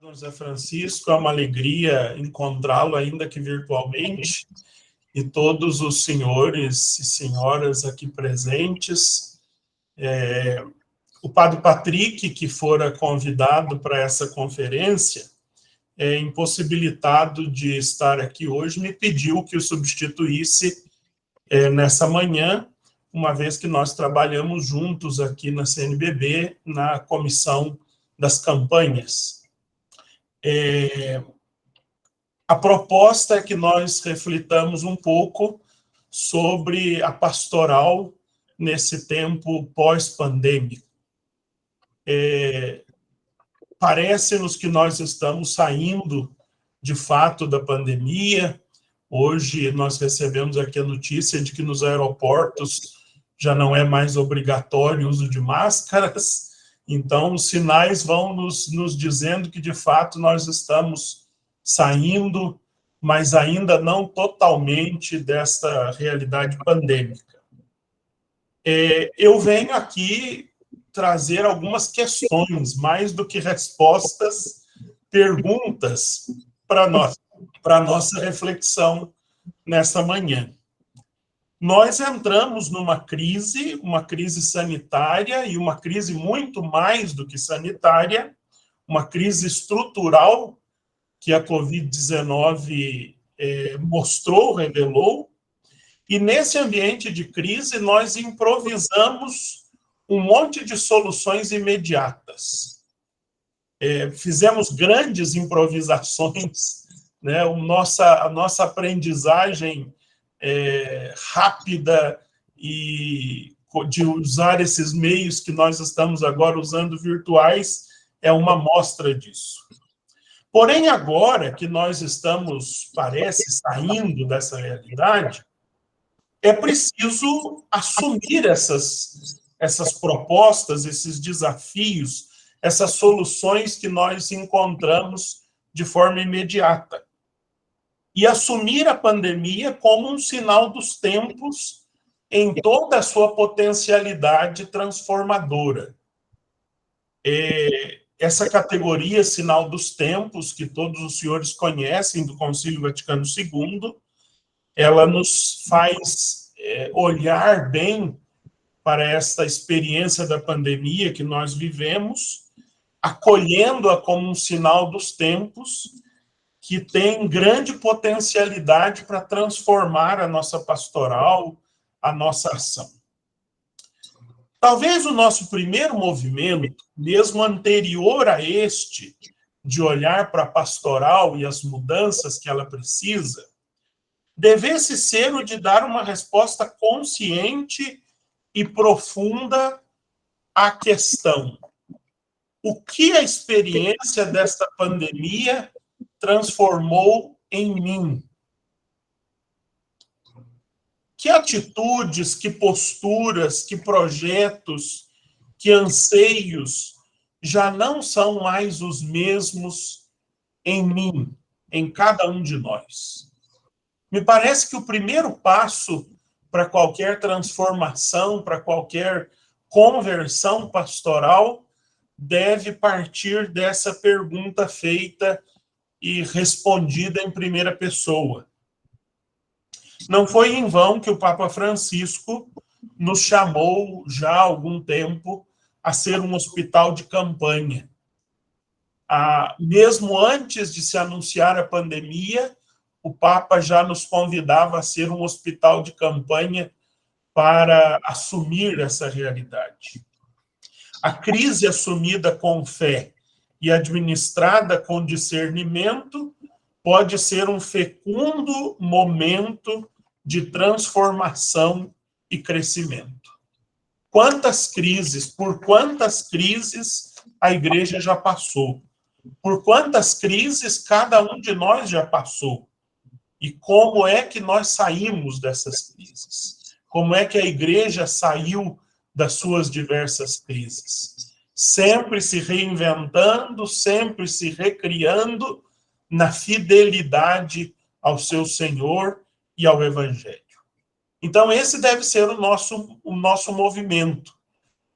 José Francisco, é uma alegria encontrá-lo, ainda que virtualmente, e todos os senhores e senhoras aqui presentes. O padre Patrick, que fora convidado para essa conferência, impossibilitado de estar aqui hoje, me pediu que o substituísse nessa manhã, uma vez que nós trabalhamos juntos aqui na CNBB, na comissão das campanhas. A proposta é que nós reflitamos um pouco sobre a pastoral nesse tempo pós-pandêmico. Parece-nos que nós estamos saindo, de fato, da pandemia. Hoje nós recebemos aqui a notícia de que nos aeroportos já não é mais obrigatório o uso de máscaras. Então, os sinais vão nos dizendo que, de fato, nós estamos saindo, mas ainda não totalmente desta realidade pandêmica. Eu venho aqui trazer algumas questões, mais do que respostas, perguntas para a nossa reflexão nesta manhã. Nós entramos numa crise sanitária e uma crise muito mais do que sanitária, uma crise estrutural que a Covid-19 mostrou, revelou, e nesse ambiente de crise nós improvisamos um monte de soluções imediatas. Fizemos grandes improvisações, né? A nossa aprendizagem rápida e de usar esses meios que nós estamos agora usando virtuais é uma mostra disso. Porém, agora que nós estamos, parece, saindo dessa realidade, é preciso assumir essas propostas, esses desafios, essas soluções que nós encontramos de forma imediata. E assumir a pandemia como um sinal dos tempos em toda a sua potencialidade transformadora. Essa categoria, sinal dos tempos, que todos os senhores conhecem do Concílio Vaticano II, ela nos faz olhar bem para esta experiência da pandemia que nós vivemos, acolhendo-a como um sinal dos tempos, que tem grande potencialidade para transformar a nossa pastoral, a nossa ação. Talvez o nosso primeiro movimento, mesmo anterior a este, de olhar para a pastoral e as mudanças que ela precisa, devesse ser o de dar uma resposta consciente e profunda à questão: o que a experiência desta pandemia transformou em mim? Que atitudes, que posturas, que projetos, que anseios já não são mais os mesmos em mim, em cada um de nós? Me parece que o primeiro passo para qualquer transformação, para qualquer conversão pastoral, deve partir dessa pergunta feita e respondida em primeira pessoa. Não foi em vão que o Papa Francisco nos chamou, já há algum tempo, a ser um hospital de campanha. Mesmo antes de se anunciar a pandemia, o Papa já nos convidava a ser um hospital de campanha para assumir essa realidade. A crise assumida com fé e administrada com discernimento pode ser um fecundo momento de transformação e crescimento. Por quantas crises a Igreja já passou? Por quantas crises cada um de nós já passou? E como é que nós saímos dessas crises? Como é que a Igreja saiu das suas diversas crises? Sempre se reinventando, sempre se recriando na fidelidade ao seu Senhor e ao Evangelho. Então, esse deve ser o nosso movimento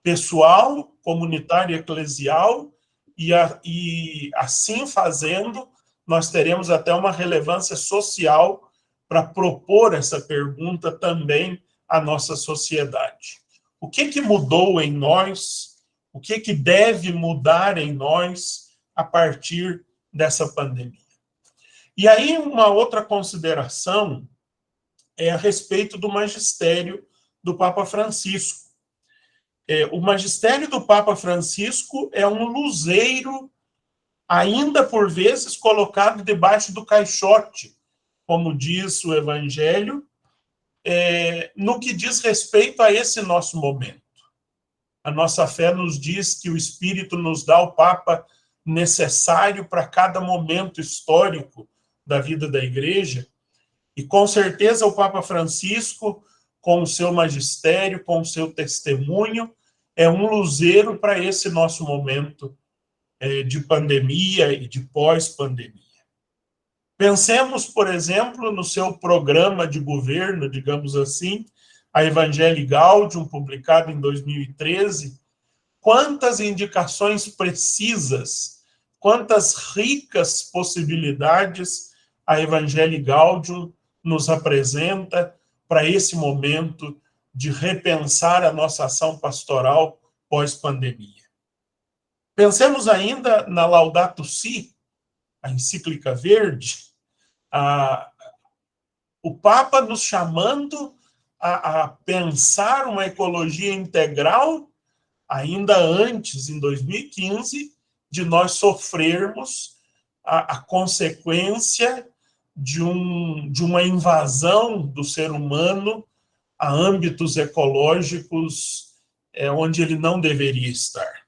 pessoal, comunitário e eclesial, e assim fazendo, nós teremos até uma relevância social para propor essa pergunta também à nossa sociedade. O que mudou em nós? O que deve mudar em nós a partir dessa pandemia? E aí, uma outra consideração é a respeito do magistério do Papa Francisco. O magistério do Papa Francisco é um luzeiro, ainda por vezes colocado debaixo do caixote, como diz o Evangelho, no que diz respeito a esse nosso momento. A nossa fé nos diz que o Espírito nos dá o Papa necessário para cada momento histórico da vida da Igreja, e com certeza o Papa Francisco, com o seu magistério, com o seu testemunho, é um luzeiro para esse nosso momento de pandemia e de pós-pandemia. Pensemos, por exemplo, no seu programa de governo, digamos assim, a Evangelii Gaudium, publicado em 2013, quantas indicações precisas, quantas ricas possibilidades a Evangelii Gaudium nos apresenta para esse momento de repensar a nossa ação pastoral pós-pandemia. Pensemos ainda na Laudato Si, a encíclica verde, o Papa nos chamando a pensar uma ecologia integral, ainda antes, em 2015, de nós sofrermos a consequência de uma invasão do ser humano a âmbitos ecológicos onde ele não deveria estar.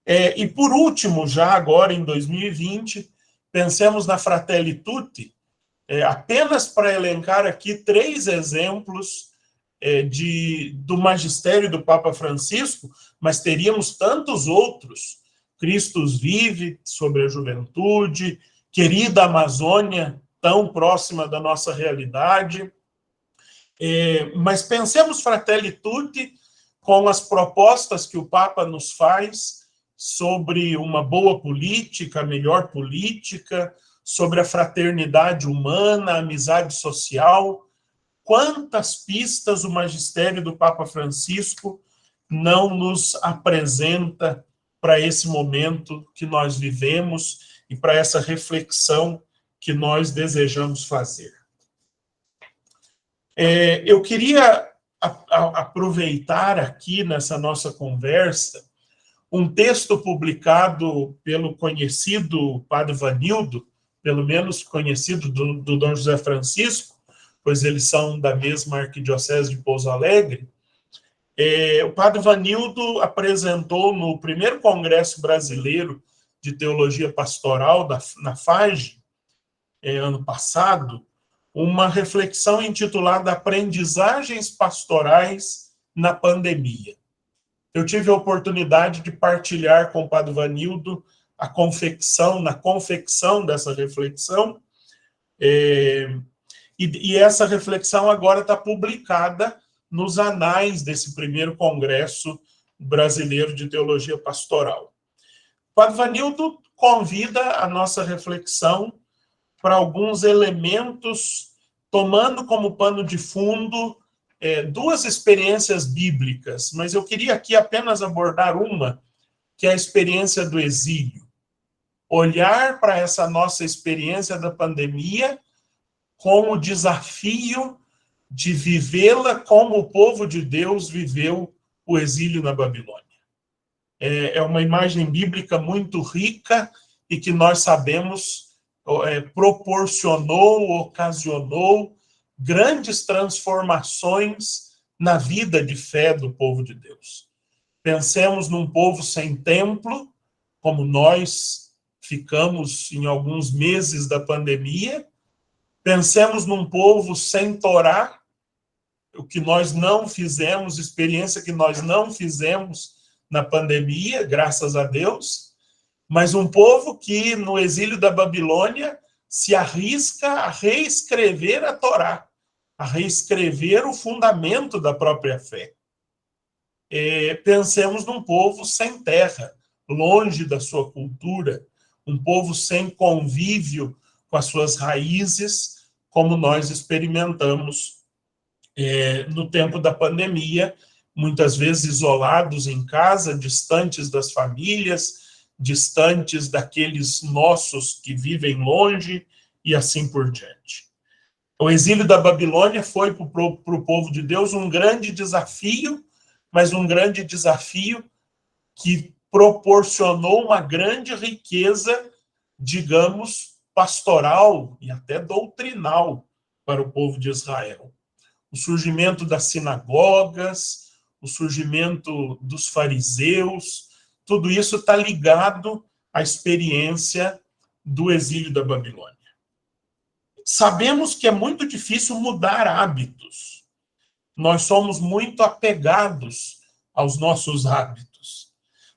E, por último, já agora em 2020, pensemos na Fratelli Tutti, apenas para elencar aqui 3 exemplos do magistério do Papa Francisco, mas teríamos tantos outros. Christus Vive, sobre a juventude, Querida Amazônia, tão próxima da nossa realidade. Mas pensemos Fratelli Tutti com as propostas que o Papa nos faz sobre uma boa política, melhor política, sobre a fraternidade humana, a amizade social. Quantas pistas o magistério do Papa Francisco não nos apresenta para esse momento que nós vivemos e para essa reflexão que nós desejamos fazer. Eu queria aproveitar aqui nessa nossa conversa um texto publicado pelo conhecido Padre Vanildo, pelo menos conhecido do Dom José Francisco, pois eles são da mesma arquidiocese de Pouso Alegre. O Padre Vanildo apresentou no primeiro Congresso Brasileiro de Teologia Pastoral, na FAGE, ano passado, uma reflexão intitulada Aprendizagens Pastorais na Pandemia. Eu tive a oportunidade de partilhar com o Padre Vanildo na confecção dessa reflexão, e essa reflexão agora está publicada nos anais desse primeiro Congresso Brasileiro de Teologia Pastoral. O Padre Vanildo convida a nossa reflexão para alguns elementos, tomando como pano de fundo 2 experiências bíblicas, mas eu queria aqui apenas abordar uma, que é a experiência do exílio. Olhar para essa nossa experiência da pandemia com o desafio de vivê-la como o povo de Deus viveu o exílio na Babilônia. É uma imagem bíblica muito rica e que nós sabemos proporcionou, ocasionou grandes transformações na vida de fé do povo de Deus. Pensemos num povo sem templo, como nós ficamos em alguns meses da pandemia. Pensemos num povo sem Torá, o que nós não fizemos, experiência que nós não fizemos na pandemia, graças a Deus, mas um povo que, no exílio da Babilônia, se arrisca a reescrever a Torá, a reescrever o fundamento da própria fé. Pensemos num povo sem terra, longe da sua cultura, um povo sem convívio com as suas raízes, como nós experimentamos no tempo da pandemia, muitas vezes isolados em casa, distantes das famílias, distantes daqueles nossos que vivem longe, e assim por diante. O exílio da Babilônia foi para o povo de Deus um grande desafio, mas um grande desafio que proporcionou uma grande riqueza, digamos, pastoral e até doutrinal para o povo de Israel. O surgimento das sinagogas, o surgimento dos fariseus, tudo isso está ligado à experiência do exílio da Babilônia. Sabemos que é muito difícil mudar hábitos. Nós somos muito apegados aos nossos hábitos.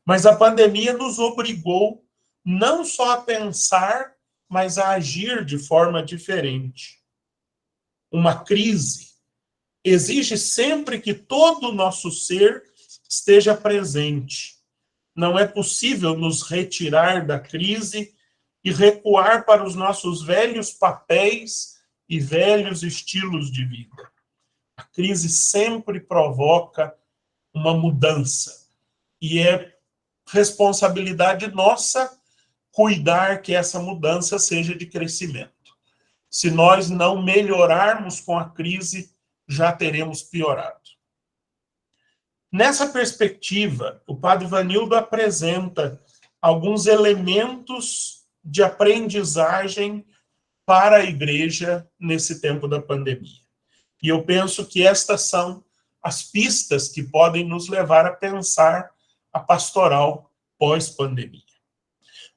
Mas a pandemia nos obrigou não só a pensar, mas a agir de forma diferente. Uma crise exige sempre que todo o nosso ser esteja presente. Não é possível nos retirar da crise e recuar para os nossos velhos papéis e velhos estilos de vida. A crise sempre provoca uma mudança. E é responsabilidade nossa cuidar que essa mudança seja de crescimento. Se nós não melhorarmos com a crise, já teremos piorado. Nessa perspectiva, o padre Vanildo apresenta alguns elementos de aprendizagem para a igreja nesse tempo da pandemia. E eu penso que estas são as pistas que podem nos levar a pensar a pastoral pós-pandemia.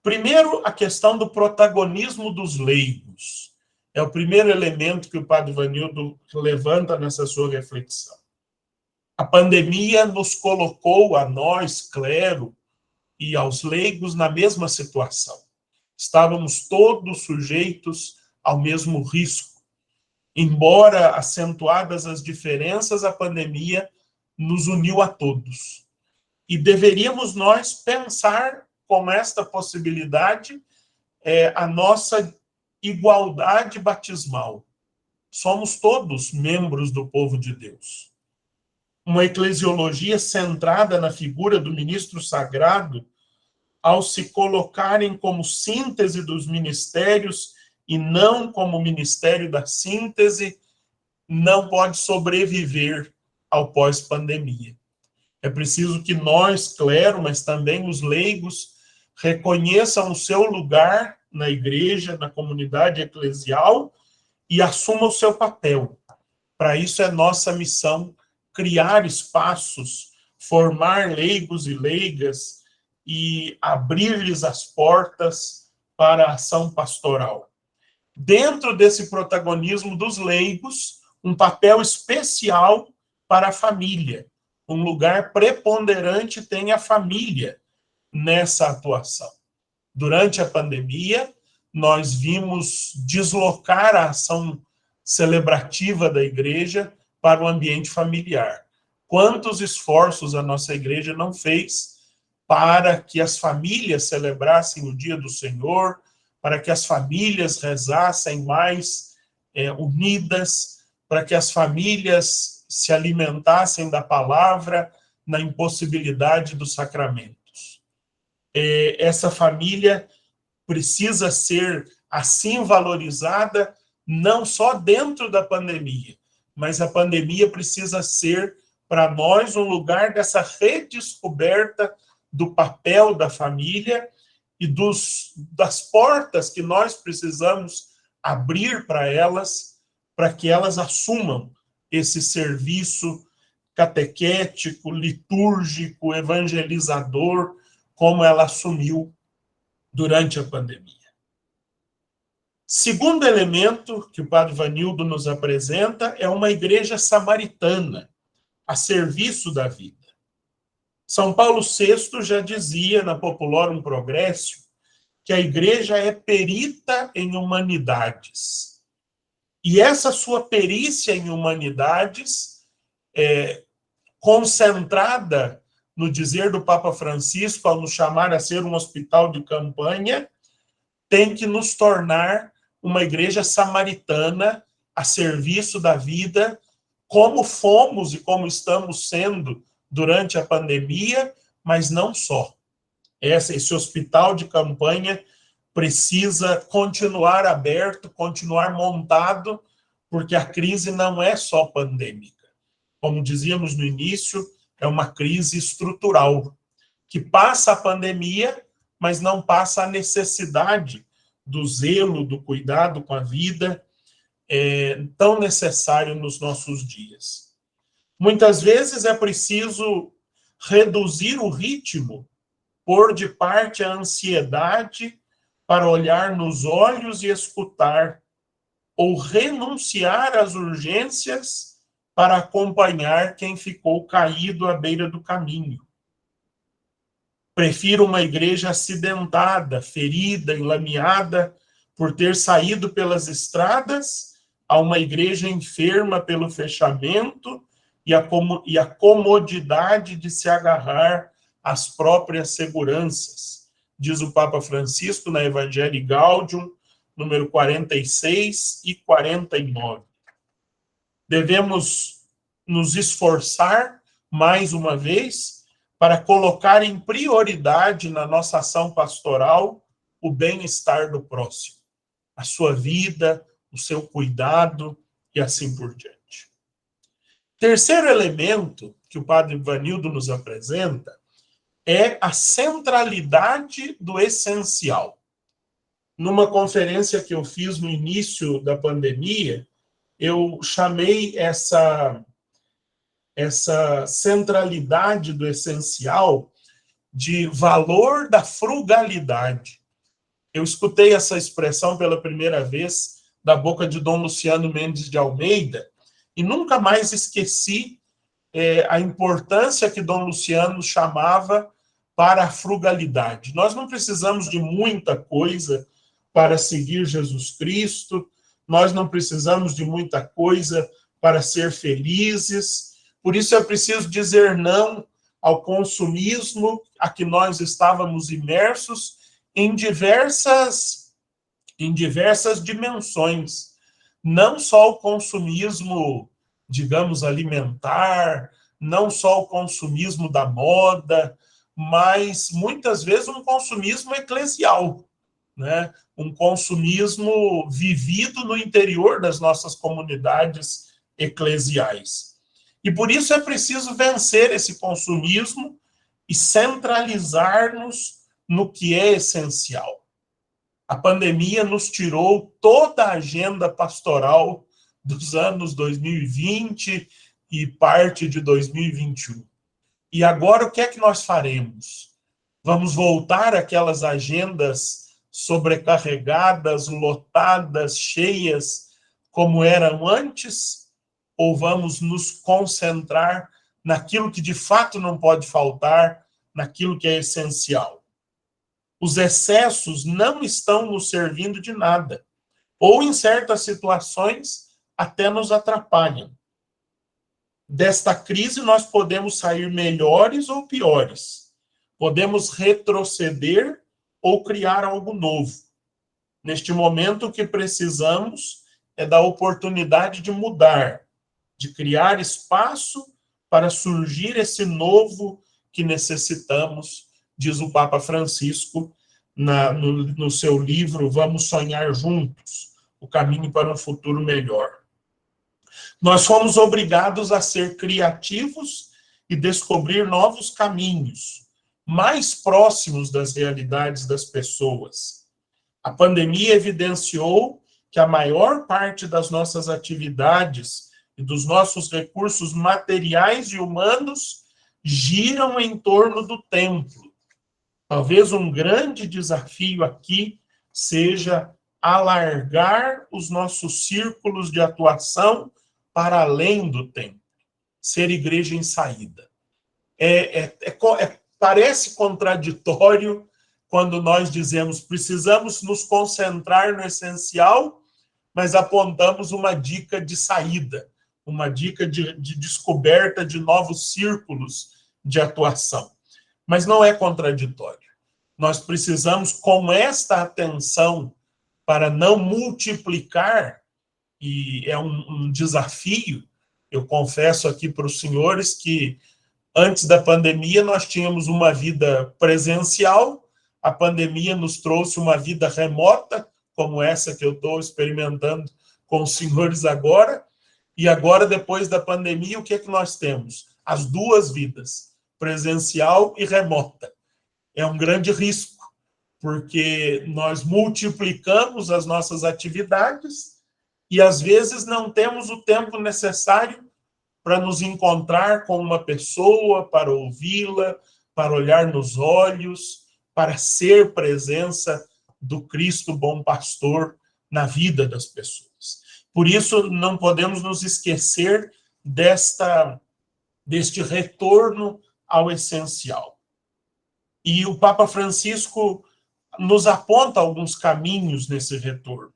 Primeiro, a questão do protagonismo dos leigos. É o primeiro elemento que o padre Vanildo levanta nessa sua reflexão. A pandemia nos colocou, a nós, clero, e aos leigos, na mesma situação. Estávamos todos sujeitos ao mesmo risco. Embora acentuadas as diferenças, a pandemia nos uniu a todos. E deveríamos nós pensar com esta possibilidade a nossa igualdade batismal. Somos todos membros do povo de Deus. Uma eclesiologia centrada na figura do ministro sagrado, ao se colocarem como síntese dos ministérios e não como ministério da síntese, não pode sobreviver ao pós-pandemia. É preciso que nós, clero, mas também os leigos, reconheçam o seu lugar na igreja, na comunidade eclesial e assumam o seu papel. Para isso é nossa missão criar espaços, formar leigos e leigas e abrir-lhes as portas para a ação pastoral. Dentro desse protagonismo dos leigos, um papel especial para a família. Um lugar preponderante tem a família nessa atuação. Durante a pandemia, nós vimos deslocar a ação celebrativa da igreja para o ambiente familiar. Quantos esforços a nossa igreja não fez para que as famílias celebrassem o dia do Senhor, para que as famílias rezassem mais unidas, para que as famílias se alimentassem da palavra na impossibilidade dos sacramentos. Essa família precisa ser assim valorizada, não só dentro da pandemia, mas a pandemia precisa ser, para nós, um lugar dessa redescoberta do papel da família e das portas que nós precisamos abrir para que elas assumam esse serviço catequético, litúrgico, evangelizador, como ela assumiu durante a pandemia. Segundo elemento que o padre Vanildo nos apresenta é uma igreja samaritana, a serviço da vida. São Paulo VI já dizia na Populorum Progressio que a igreja é perita em humanidades. E essa sua perícia em humanidades, concentrada no dizer do Papa Francisco, ao nos chamar a ser um hospital de campanha, tem que nos tornar uma igreja samaritana a serviço da vida, como fomos e como estamos sendo durante a pandemia, mas não só. Esse hospital de campanha precisa continuar aberto, continuar montado, porque a crise não é só pandêmica. Como dizíamos no início, é uma crise estrutural, que passa a pandemia, mas não passa a necessidade do zelo, do cuidado com a vida, tão necessário nos nossos dias. Muitas vezes é preciso reduzir o ritmo, pôr de parte a ansiedade para olhar nos olhos e escutar, ou renunciar às urgências para acompanhar quem ficou caído à beira do caminho. Prefiro uma igreja acidentada, ferida, enlameada por ter saído pelas estradas, a uma igreja enferma pelo fechamento e a comodidade de se agarrar às próprias seguranças, diz o Papa Francisco na Evangelii Gaudium, número 46 e 49. Devemos nos esforçar, mais uma vez, para colocar em prioridade na nossa ação pastoral o bem-estar do próximo, a sua vida, o seu cuidado e assim por diante. Terceiro elemento que o padre Ivanildo nos apresenta é a centralidade do essencial. Numa conferência que eu fiz no início da pandemia, eu chamei essa centralidade do essencial de valor da frugalidade. Eu escutei essa expressão pela primeira vez da boca de Dom Luciano Mendes de Almeida e nunca mais esqueci a importância que Dom Luciano chamava para a frugalidade. Nós não precisamos de muita coisa para seguir Jesus Cristo, nós não precisamos de muita coisa para ser felizes, por isso é preciso dizer não ao consumismo a que nós estávamos imersos em diversas dimensões. Não só o consumismo, digamos, alimentar, não só o consumismo da moda, mas muitas vezes um consumismo eclesial, né? Um consumismo vivido no interior das nossas comunidades eclesiais. E por isso é preciso vencer esse consumismo e centralizar-nos no que é essencial. A pandemia nos tirou toda a agenda pastoral dos anos 2020 e parte de 2021. E agora o que é que nós faremos? Vamos voltar àquelas agendas sobrecarregadas, lotadas, cheias, como eram antes? Ou vamos nos concentrar naquilo que de fato não pode faltar, naquilo que é essencial? Os excessos não estão nos servindo de nada, ou em certas situações até nos atrapalham. Desta crise nós podemos sair melhores ou piores, podemos retroceder ou criar algo novo. Neste momento, o que precisamos é da oportunidade de mudar, de criar espaço para surgir esse novo que necessitamos, diz o Papa Francisco no seu livro Vamos Sonhar Juntos, o caminho para um futuro melhor. Nós fomos obrigados a ser criativos e descobrir novos caminhos, mais próximos das realidades das pessoas. A pandemia evidenciou que a maior parte das nossas atividades e dos nossos recursos materiais e humanos giram em torno do templo. Talvez um grande desafio aqui seja alargar os nossos círculos de atuação para além do templo, ser igreja em saída. Parece contraditório quando nós dizemos precisamos nos concentrar no essencial, mas apontamos uma dica de saída, uma dica de descoberta de novos círculos de atuação. Mas não é contraditório. Nós precisamos, com esta atenção, para não multiplicar, e é um desafio. Eu confesso aqui para os senhores que antes da pandemia nós tínhamos uma vida presencial, a pandemia nos trouxe uma vida remota, como essa que eu estou experimentando com os senhores agora, e agora, depois da pandemia, o que é que nós temos? As duas vidas, presencial e remota. É um grande risco, porque nós multiplicamos as nossas atividades e, às vezes, não temos o tempo necessário para nos encontrar com uma pessoa, para ouvi-la, para olhar nos olhos, para ser presença do Cristo bom pastor na vida das pessoas. Por isso, não podemos nos esquecer deste retorno ao essencial. E o Papa Francisco nos aponta alguns caminhos nesse retorno.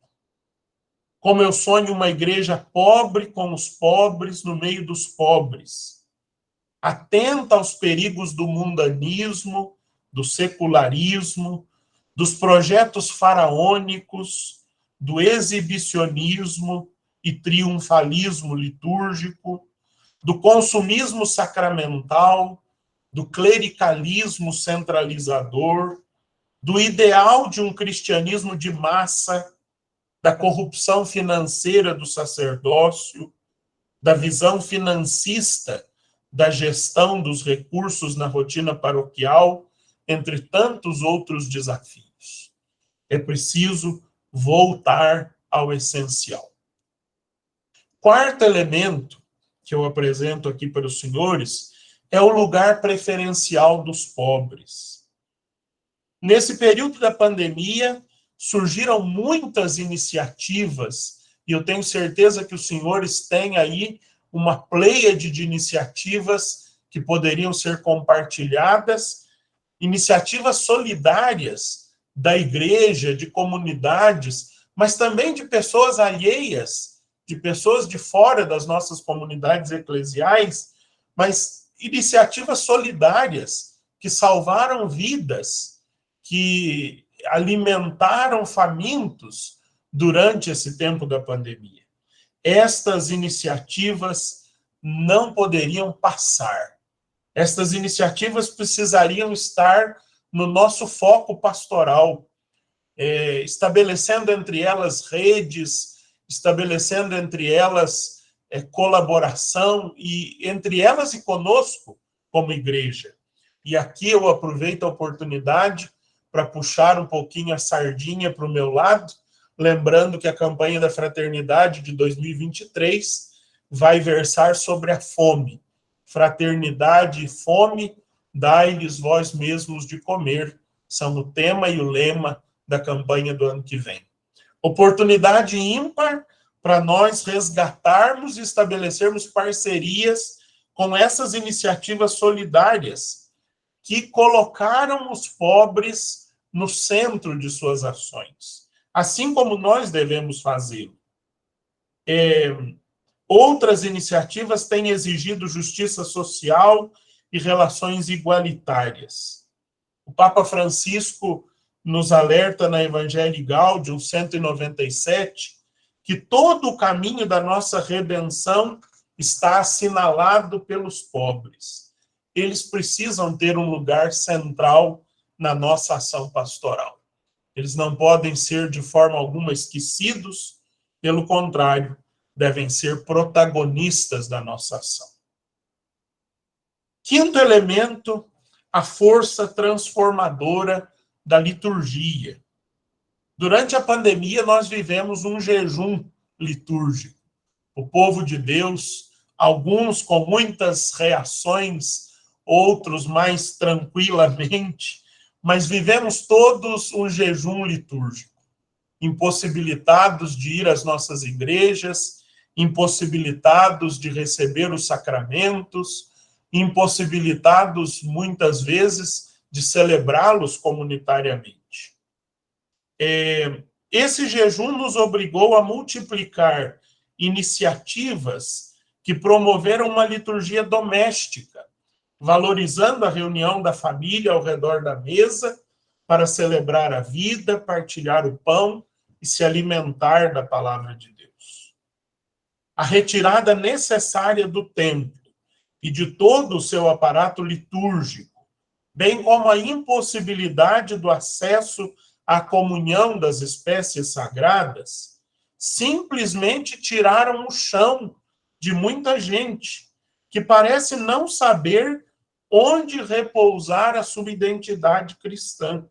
Como eu sonho uma igreja pobre com os pobres no meio dos pobres, atenta aos perigos do mundanismo, do secularismo, dos projetos faraônicos, do exibicionismo e triunfalismo litúrgico, do consumismo sacramental, do clericalismo centralizador, do ideal de um cristianismo de massa, da corrupção financeira do sacerdócio, da visão financista da gestão dos recursos na rotina paroquial, entre tantos outros desafios. É preciso voltar ao essencial. Quarto elemento que eu apresento aqui para os senhores é o lugar preferencial dos pobres. Nesse período da pandemia, surgiram muitas iniciativas, e eu tenho certeza que os senhores têm aí uma pleiade de iniciativas que poderiam ser compartilhadas, iniciativas solidárias da igreja, de comunidades, mas também de pessoas alheias, de pessoas de fora das nossas comunidades eclesiais, mas iniciativas solidárias que salvaram vidas, que alimentaram famintos durante esse tempo da pandemia. Estas iniciativas não poderiam passar. Estas iniciativas precisariam estar no nosso foco pastoral, estabelecendo entre elas redes, estabelecendo entre elas colaboração, e entre elas e conosco, como igreja. E aqui eu aproveito a oportunidade para puxar um pouquinho a sardinha para o meu lado, lembrando que a campanha da fraternidade de 2023 vai versar sobre a fome. Fraternidade e fome, dai-lhes vós mesmos de comer, são o tema e o lema da campanha do ano que vem. Oportunidade ímpar para nós resgatarmos e estabelecermos parcerias com essas iniciativas solidárias que colocaram os pobres no centro de suas ações, assim como nós devemos fazê-lo. Outras iniciativas têm exigido justiça social e relações igualitárias. O Papa Francisco nos alerta na Evangelii Gaudium 197 que todo o caminho da nossa redenção está assinalado pelos pobres. Eles precisam ter um lugar central na nossa ação pastoral. Eles não podem ser de forma alguma esquecidos, pelo contrário, devem ser protagonistas da nossa ação. Quinto elemento, a força transformadora da liturgia. Durante a pandemia, nós vivemos um jejum litúrgico. O povo de Deus, alguns com muitas reações, outros mais tranquilamente, mas vivemos todos um jejum litúrgico, impossibilitados de ir às nossas igrejas, impossibilitados de receber os sacramentos, impossibilitados, muitas vezes, de celebrá-los comunitariamente. Esse jejum nos obrigou a multiplicar iniciativas que promoveram uma liturgia doméstica, valorizando a reunião da família ao redor da mesa para celebrar a vida, partilhar o pão e se alimentar da palavra de Deus. A retirada necessária do templo e de todo o seu aparato litúrgico, bem como a impossibilidade do acesso à comunhão das espécies sagradas, simplesmente tiraram o chão de muita gente, que parece não saber onde repousar a sua identidade cristã.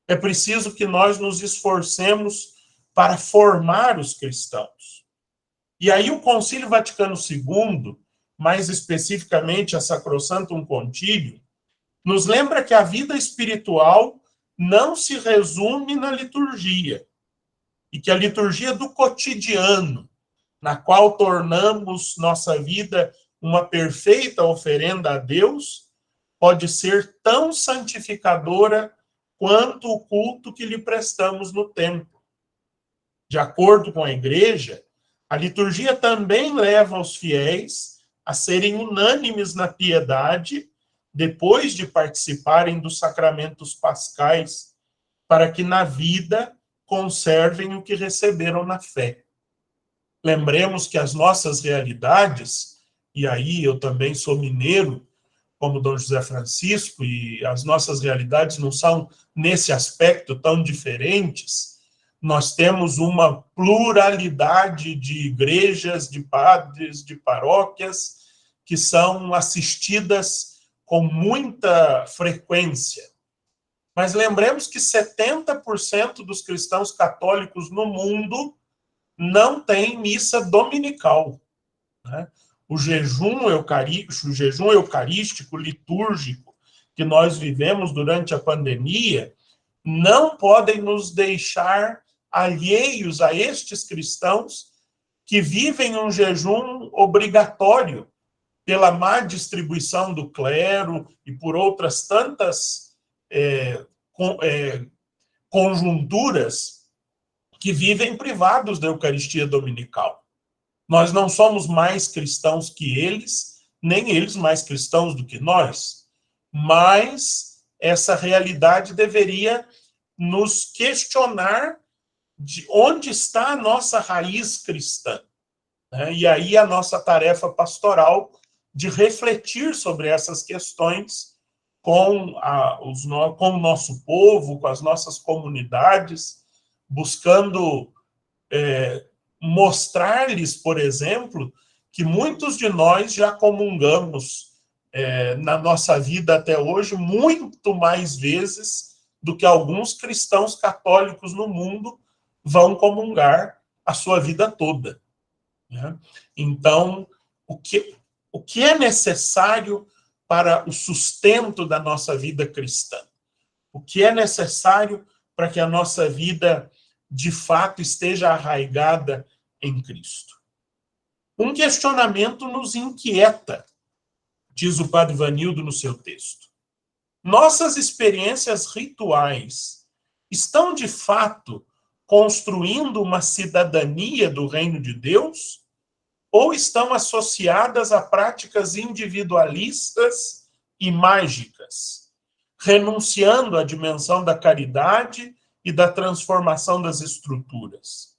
É preciso que nós nos esforcemos para formar os cristãos. E aí o Concílio Vaticano II, mais especificamente a Sacrosanctum Concilium, nos lembra que a vida espiritual não se resume na liturgia, e que a liturgia do cotidiano, na qual tornamos nossa vida uma perfeita oferenda a Deus, pode ser tão santificadora quanto o culto que lhe prestamos no templo. De acordo com a Igreja, a liturgia também leva os fiéis a serem unânimes na piedade depois de participarem dos sacramentos pascais, para que na vida conservem o que receberam na fé. Lembremos que as nossas realidades, e aí eu também sou mineiro, como Dom José Francisco, e as nossas realidades não são, nesse aspecto, tão diferentes. Nós temos uma pluralidade de igrejas, de padres, de paróquias, que são assistidas com muita frequência. Mas lembremos que 70% dos cristãos católicos no mundo não tem missa dominical, né? O jejum eucarístico, litúrgico, que nós vivemos durante a pandemia, não podem nos deixar alheios a estes cristãos que vivem um jejum obrigatório pela má distribuição do clero e por outras tantas conjunturas que vivem privados da Eucaristia dominical. Nós não somos mais cristãos que eles, nem eles mais cristãos do que nós, mas essa realidade deveria nos questionar de onde está a nossa raiz cristã, né? E aí a nossa tarefa pastoral de refletir sobre essas questões com o nosso povo, com as nossas comunidades, buscando mostrar-lhes, por exemplo, que muitos de nós já comungamos na nossa vida até hoje muito mais vezes do que alguns cristãos católicos no mundo vão comungar a sua vida toda, né? Então, o que é necessário para o sustento da nossa vida cristã? O que é necessário para que a nossa vida, de fato, esteja arraigada em Cristo? Um questionamento nos inquieta, diz o padre Vanildo no seu texto. Nossas experiências rituais estão, de fato, construindo uma cidadania do reino de Deus? Ou estão associadas a práticas individualistas e mágicas, renunciando à dimensão da caridade e da transformação das estruturas?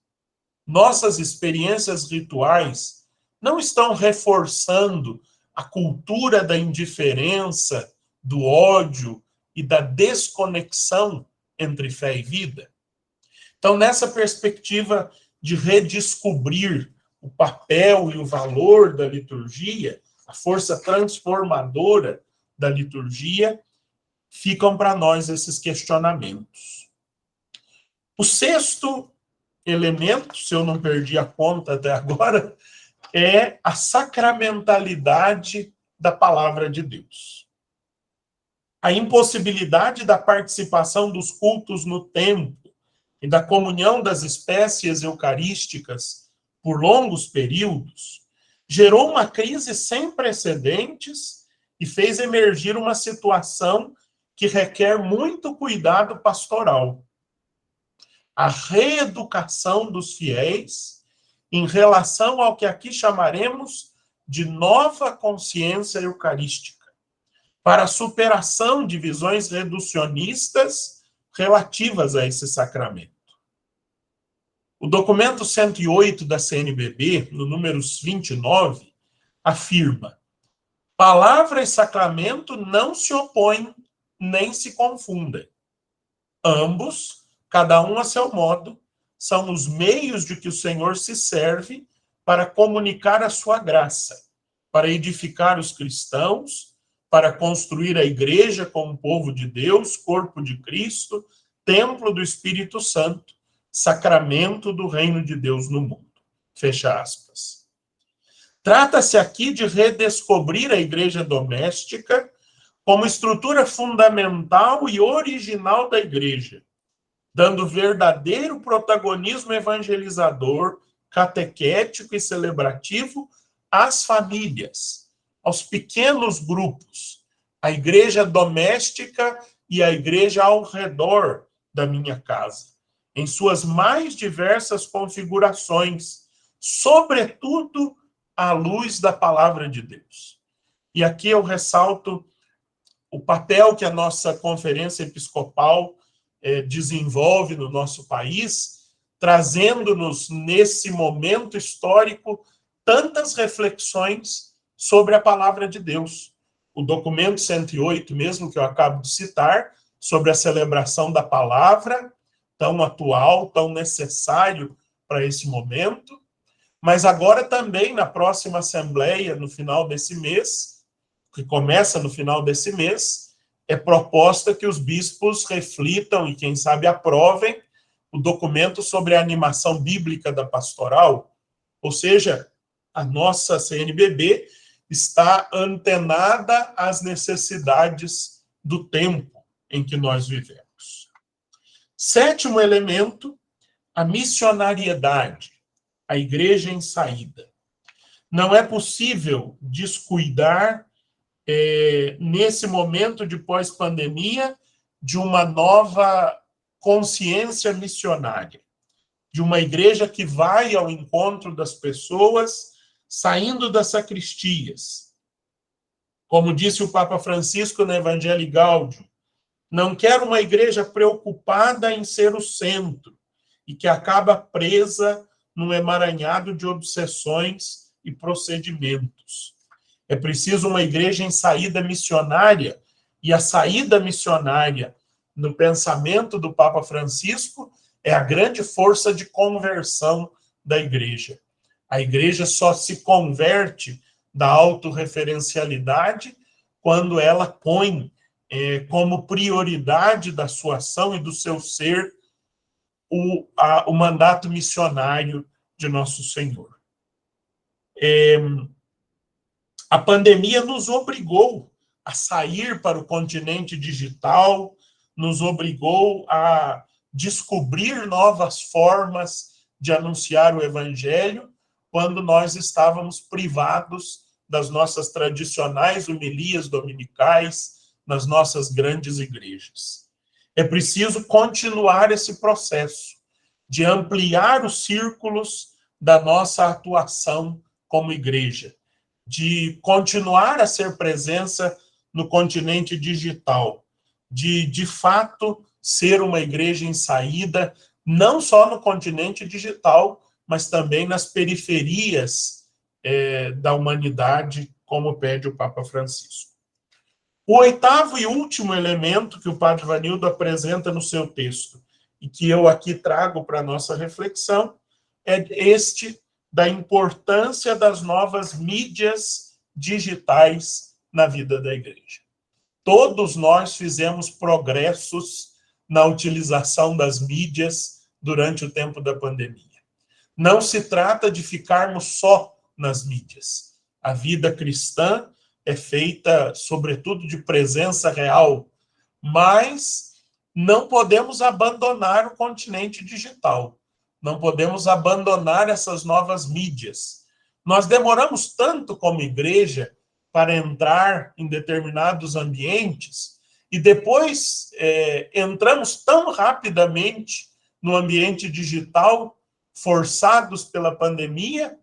Nossas experiências rituais não estão reforçando a cultura da indiferença, do ódio e da desconexão entre fé e vida? Então, nessa perspectiva de redescobrir o papel e o valor da liturgia, a força transformadora da liturgia, ficam para nós esses questionamentos. O sexto elemento, se eu não perdi a conta até agora, é a sacramentalidade da palavra de Deus. A impossibilidade da participação dos cultos no templo e da comunhão das espécies eucarísticas por longos períodos, gerou uma crise sem precedentes e fez emergir uma situação que requer muito cuidado pastoral. A reeducação dos fiéis em relação ao que aqui chamaremos de nova consciência eucarística, para a superação de visões reducionistas relativas a esse sacramento. O documento 108 da CNBB, no número 29, afirma: palavra e sacramento não se opõem nem se confundem. Ambos, cada um a seu modo, são os meios de que o Senhor se serve para comunicar a sua graça, para edificar os cristãos, para construir a igreja como povo de Deus, corpo de Cristo, templo do Espírito Santo, sacramento do reino de Deus no mundo. Fecha aspas. Trata-se aqui de redescobrir a igreja doméstica como estrutura fundamental e original da igreja, dando verdadeiro protagonismo evangelizador, catequético e celebrativo às famílias, aos pequenos grupos, à igreja doméstica e à igreja ao redor da minha casa, em suas mais diversas configurações, sobretudo à luz da palavra de Deus. E aqui eu ressalto o papel que a nossa Conferência Episcopal desenvolve no nosso país, trazendo-nos, nesse momento histórico, tantas reflexões sobre a palavra de Deus. O documento 108, mesmo que eu acabo de citar, sobre a celebração da palavra, tão atual, tão necessário para esse momento, mas agora também, na próxima Assembleia, no final desse mês, que começa no final desse mês, é proposta que os bispos reflitam e, quem sabe, aprovem o documento sobre a animação bíblica da pastoral, ou seja, a nossa CNBB está antenada às necessidades do tempo em que nós vivemos. Sétimo elemento, a missionariedade, a igreja em saída. Não é possível descuidar, nesse momento de pós-pandemia, de uma nova consciência missionária, de uma igreja que vai ao encontro das pessoas, saindo das sacristias. Como disse o Papa Francisco no Evangelii Gaudium, não quero uma igreja preocupada em ser o centro e que acaba presa num emaranhado de obsessões e procedimentos. É preciso uma igreja em saída missionária, e a saída missionária no pensamento do Papa Francisco é a grande força de conversão da igreja. A igreja só se converte da autorreferencialidade quando ela põe como prioridade da sua ação e do seu ser o mandato missionário de Nosso Senhor. A pandemia nos obrigou a sair para o continente digital, nos obrigou a descobrir novas formas de anunciar o Evangelho, quando nós estávamos privados das nossas tradicionais homilias dominicais, nas nossas grandes igrejas. É preciso continuar esse processo de ampliar os círculos da nossa atuação como igreja, de continuar a ser presença no continente digital, de fato, ser uma igreja em saída, não só no continente digital, mas também nas periferias da humanidade, como pede o Papa Francisco. O oitavo e último elemento que o Padre Vanildo apresenta no seu texto, e que eu aqui trago para a nossa reflexão, é este da importância das novas mídias digitais na vida da igreja. Todos nós fizemos progressos na utilização das mídias durante o tempo da pandemia. Não se trata de ficarmos só nas mídias. A vida cristã é feita, sobretudo, de presença real, mas não podemos abandonar o continente digital. Não podemos abandonar essas novas mídias. Nós demoramos tanto como igreja para entrar em determinados ambientes e depois entramos tão rapidamente no ambiente digital, forçados pela pandemia,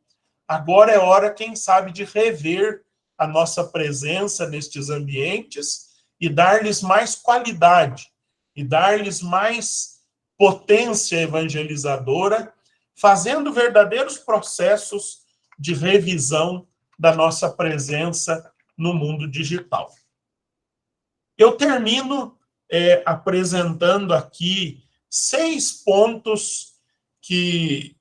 agora é hora, quem sabe, de rever a nossa presença nestes ambientes e dar-lhes mais qualidade, e dar-lhes mais potência evangelizadora, fazendo verdadeiros processos de revisão da nossa presença no mundo digital. Eu termino apresentando aqui 6 pontos que,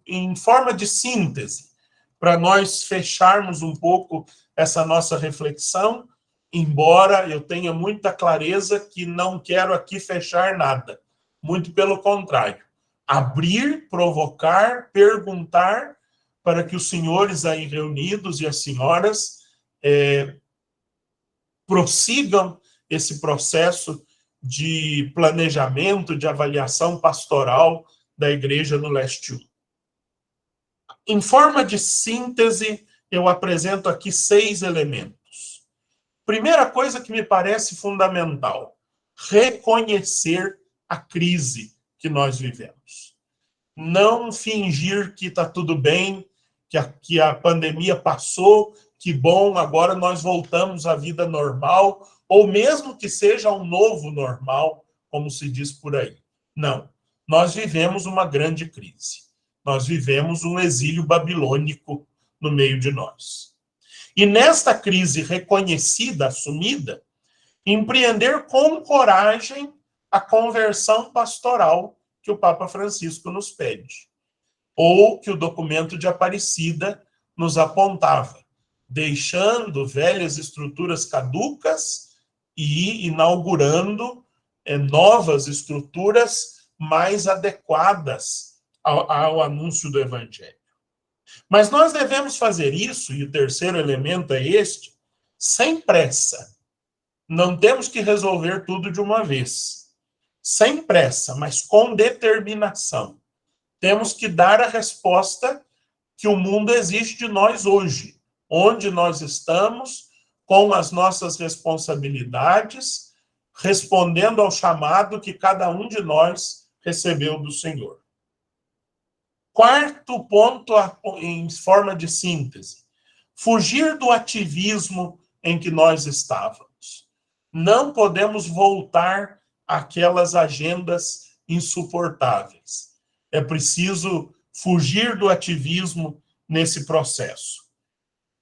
em forma de síntese, para nós fecharmos um pouco essa nossa reflexão, embora eu tenha muita clareza que não quero aqui fechar nada. Muito pelo contrário. Abrir, provocar, perguntar, para que os senhores aí reunidos e as senhoras prossigam esse processo de planejamento, de avaliação pastoral da Igreja no Leste 1. Em forma de síntese, eu apresento aqui 6 elementos. Primeira coisa que me parece fundamental, reconhecer a crise que nós vivemos. Não fingir que está tudo bem, que a pandemia passou, que bom, agora nós voltamos à vida normal, ou mesmo que seja um novo normal, como se diz por aí. Não, nós vivemos uma grande crise. Nós vivemos um exílio babilônico no meio de nós. E nesta crise reconhecida, assumida, empreender com coragem a conversão pastoral que o Papa Francisco nos pede, ou que o documento de Aparecida nos apontava, deixando velhas estruturas caducas e inaugurando novas estruturas mais adequadas ao anúncio do Evangelho. Mas nós devemos fazer isso, e o terceiro elemento é este, sem pressa. Não temos que resolver tudo de uma vez. Sem pressa, mas com determinação. Temos que dar a resposta que o mundo exige de nós hoje, onde nós estamos, com as nossas responsabilidades, respondendo ao chamado que cada um de nós recebeu do Senhor. Quarto ponto, em forma de síntese, fugir do ativismo em que nós estávamos. Não podemos voltar àquelas agendas insuportáveis. É preciso fugir do ativismo nesse processo.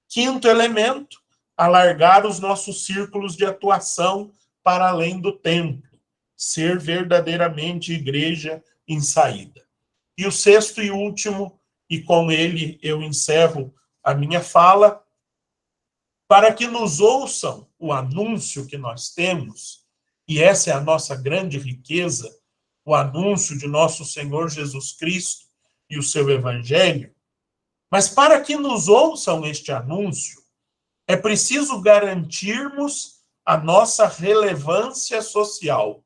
Quinto elemento, alargar os nossos círculos de atuação para além do templo. Ser verdadeiramente igreja em saída. E o sexto e último, e com ele eu encerro a minha fala, para que nos ouçam o anúncio que nós temos, e essa é a nossa grande riqueza, o anúncio de nosso Senhor Jesus Cristo e o seu Evangelho, mas para que nos ouçam este anúncio, é preciso garantirmos a nossa relevância social.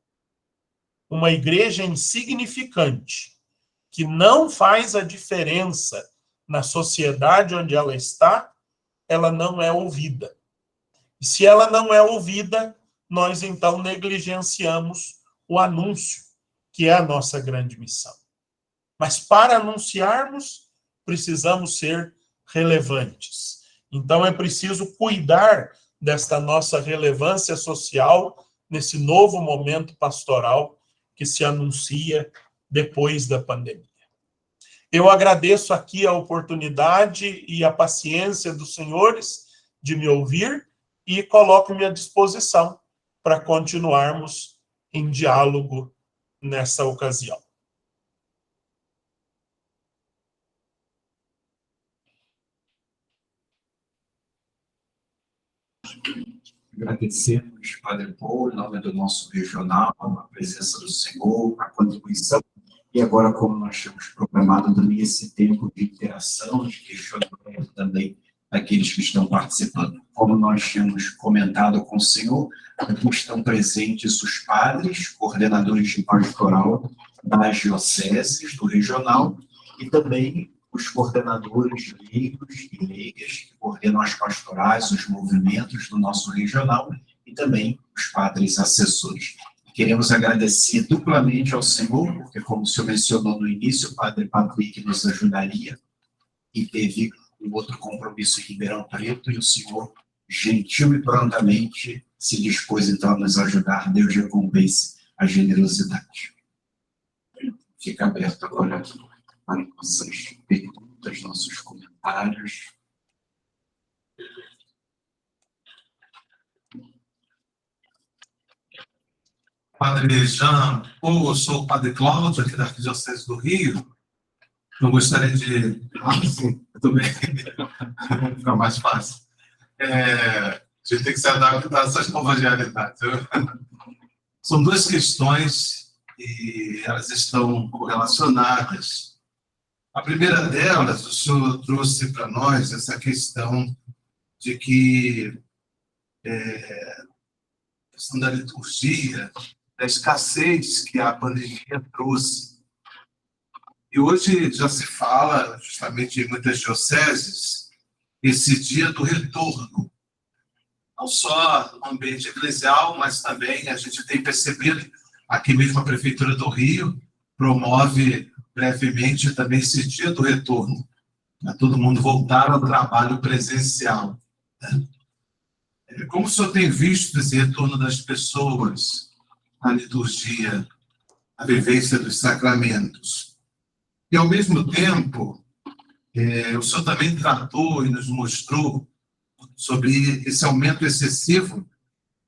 Uma igreja insignificante, que não faz a diferença na sociedade onde ela está, ela não é ouvida. E se ela não é ouvida, nós então negligenciamos o anúncio, que é a nossa grande missão. Mas para anunciarmos, precisamos ser relevantes. Então é preciso cuidar desta nossa relevância social nesse novo momento pastoral que se anuncia depois da pandemia. Eu agradeço aqui a oportunidade e a paciência dos senhores de me ouvir e coloco-me à disposição para continuarmos em diálogo nessa ocasião. Agradecemos, Padre Paul, em nome do nosso regional, a presença do Senhor, a contribuição. E agora, como nós temos programado também esse tempo de interação, de questionamento também daqueles que estão participando. Como nós tínhamos comentado com o Senhor, aqui estão presentes os padres, coordenadores de pastoral das dioceses, do regional, e também os coordenadores leigos e leigas que coordenam as pastorais, os movimentos do nosso regional, e também os padres assessores. Queremos agradecer duplamente ao Senhor, porque, como o senhor mencionou no início, o Padre Patrick nos ajudaria, e teve um outro compromisso em Ribeirão Preto, e o senhor, gentil e prontamente, se dispôs, então, a nos ajudar. Deus recompense a generosidade. Fica aberto agora para nossas perguntas, nossos comentários. Padre Jean, eu sou o Padre Cláudio, aqui da Arquidiocese do Rio. Eu gostaria de... sim, tudo bem. Vai ficar mais fácil. A gente tem que se adaptar a essas novas realidades. São duas questões e elas estão correlacionadas. A primeira delas, o senhor trouxe para nós essa questão de que a questão da liturgia, da escassez que a pandemia trouxe. E hoje já se fala, justamente em muitas dioceses, esse dia do retorno. Não só no ambiente eclesial, mas também a gente tem percebido, aqui mesmo a Prefeitura do Rio promove brevemente também esse dia do retorno, para todo mundo voltar ao trabalho presencial. Como o senhor tem visto esse retorno das pessoas à liturgia, à vivência dos sacramentos? E, ao mesmo tempo, o senhor também tratou e nos mostrou sobre esse aumento excessivo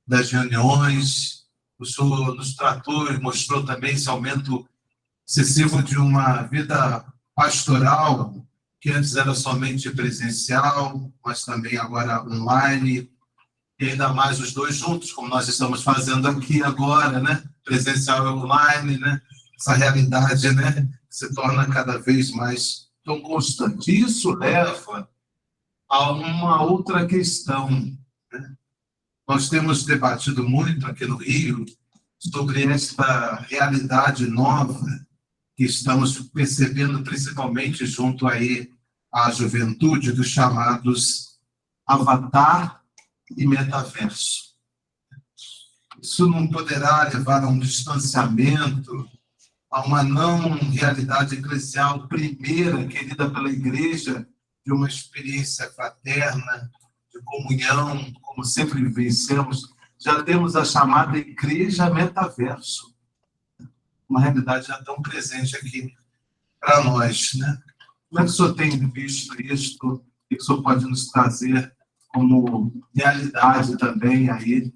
das reuniões. O senhor nos tratou e mostrou também esse aumento excessivo de uma vida pastoral, que antes era somente presencial, mas também agora online, e ainda mais os dois juntos, como nós estamos fazendo aqui agora, né? Presencial e online, né? Essa realidade, né? Se torna cada vez mais tão constante. Isso leva a uma outra questão, né? Nós temos debatido muito aqui no Rio sobre esta realidade nova que estamos percebendo principalmente junto aí à juventude, dos chamados avatar e metaverso. Isso não poderá levar a um distanciamento, a uma não realidade eclesial primeira, querida pela Igreja, de uma experiência fraterna, de comunhão, como sempre vivenciamos. Já temos a chamada Igreja Metaverso, uma realidade já tão presente aqui para nós, né? Como é que o senhor tem visto isto? O que o senhor pode nos trazer como realidade também aí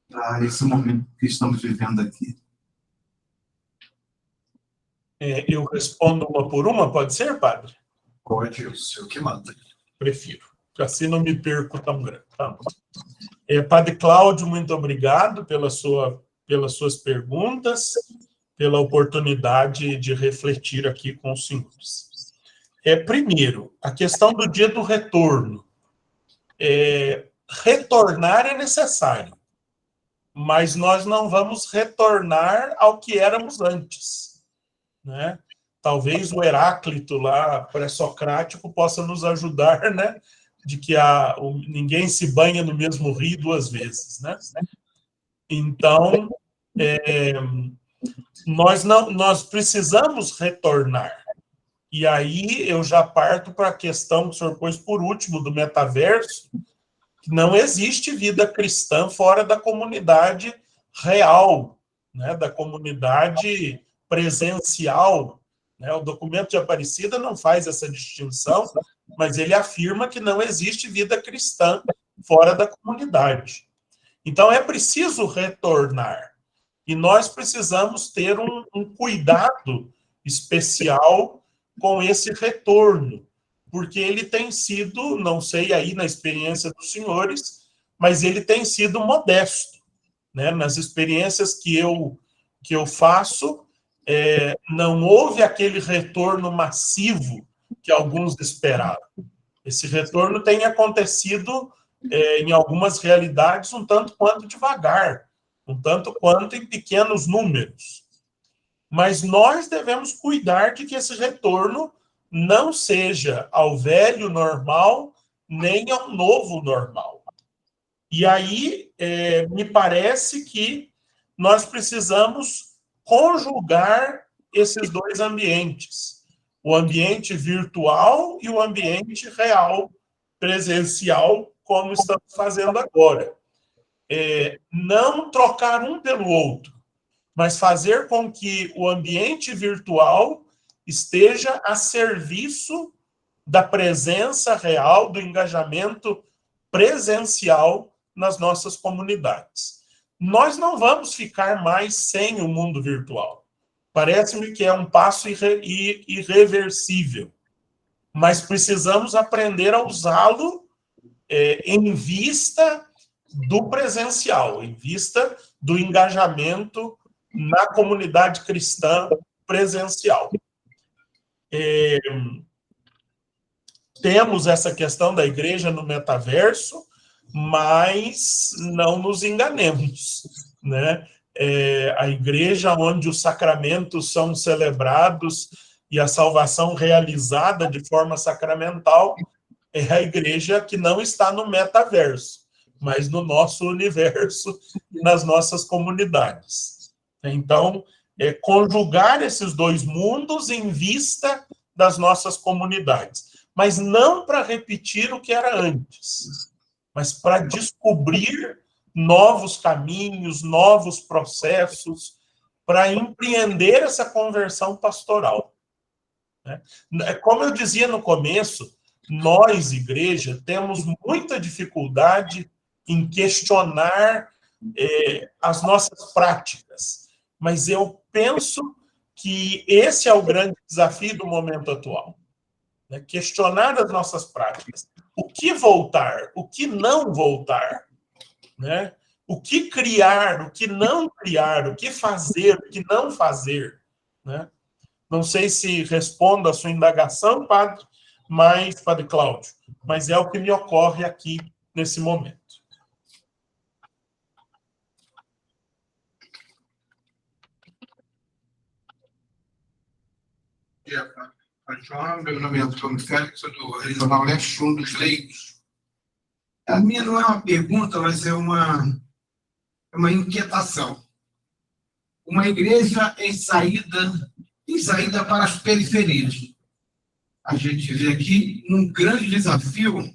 para esse momento que estamos vivendo aqui? Eu respondo uma por uma, pode ser, padre? Pode, o senhor que manda. Prefiro, assim não me perco tão grande. Tá? Padre Cláudio, muito obrigado pelas suas perguntas, pela oportunidade de refletir aqui com os senhores. Primeiro, a questão do dia do retorno. Retornar é necessário, mas nós não vamos retornar ao que éramos antes, né? Talvez o Heráclito lá, pré-socrático, possa nos ajudar, né? De que ninguém se banha no mesmo rio duas vezes, né? Então, nós precisamos retornar. E aí eu já parto para a questão que o senhor pôs por último, do metaverso. Não existe vida cristã fora da comunidade real, né? Da comunidade presencial, né? O documento de Aparecida não faz essa distinção, mas ele afirma que não existe vida cristã fora da comunidade. Então, é preciso retornar. E nós precisamos ter um cuidado especial com esse retorno, porque ele tem sido, não sei aí na experiência dos senhores, mas ele tem sido modesto, né? Nas experiências que eu faço, não houve aquele retorno massivo que alguns esperavam. Esse retorno tem acontecido em algumas realidades um tanto quanto devagar, um tanto quanto em pequenos números. Mas nós devemos cuidar de que esse retorno não seja ao velho normal, nem ao novo normal. E aí, me parece que nós precisamos conjugar esses dois ambientes. o ambiente virtual e o ambiente real, presencial, como estamos fazendo agora. Não trocar um pelo outro, mas fazer com que o ambiente virtual esteja a serviço da presença real, do engajamento presencial nas nossas comunidades. Nós não vamos ficar mais sem o mundo virtual. Parece-me que é um passo irreversível, mas precisamos aprender a usá-lo em vista do presencial, em vista do engajamento na comunidade cristã presencial. Temos essa questão da igreja no metaverso, mas não nos enganemos, né? A igreja onde os sacramentos são celebrados e a salvação realizada de forma sacramental é a igreja que não está no metaverso, mas no nosso universo, nas nossas comunidades. Então, conjugar esses dois mundos em vista das nossas comunidades, mas não para repetir o que era antes, mas para descobrir novos caminhos, novos processos, para empreender essa conversão pastoral. Como eu dizia no começo, nós, igreja, temos muita dificuldade em questionar as nossas práticas, mas eu penso que esse é o grande desafio do momento atual, né? Questionar as nossas práticas. O que voltar? O que não voltar? Né? O que criar? O que não criar? O que fazer? O que não fazer? Né? Não sei se respondo à sua indagação, Padre Cláudio, mas é o que me ocorre aqui nesse momento. João, meu nome é Antônio Félix, sou do Regional Leste 1 dos Leigos. A minha não é uma pergunta, mas é uma inquietação. Uma igreja em saída para as periferias. A gente vê aqui um grande desafio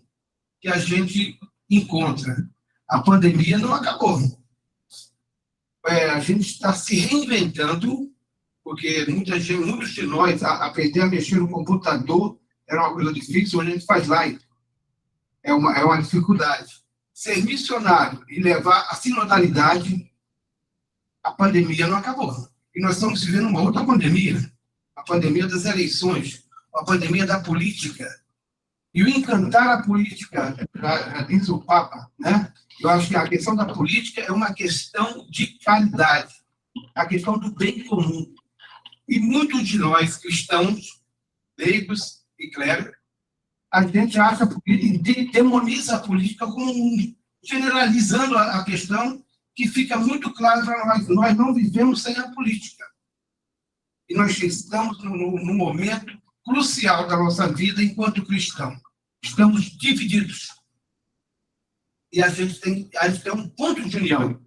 que a gente encontra. A pandemia não acabou. A gente está se reinventando, porque muitos de nós, aprender a mexer no computador era uma coisa difícil, hoje a gente faz live. É uma dificuldade. Ser missionário e levar a sinodalidade, a pandemia não acabou. E nós estamos vivendo uma outra pandemia, a pandemia das eleições, a pandemia da política. E o encantar a política, já diz o Papa, né? Eu acho que a questão da política é uma questão de caridade, a questão do bem comum. E muitos de nós, cristãos, leigos e clérigos, a gente acha e demoniza a política como generalizando a questão, que fica muito claro para nós. Nós não vivemos sem a política. E nós estamos num momento crucial da nossa vida enquanto cristão. Estamos divididos. E a gente tem um ponto de união,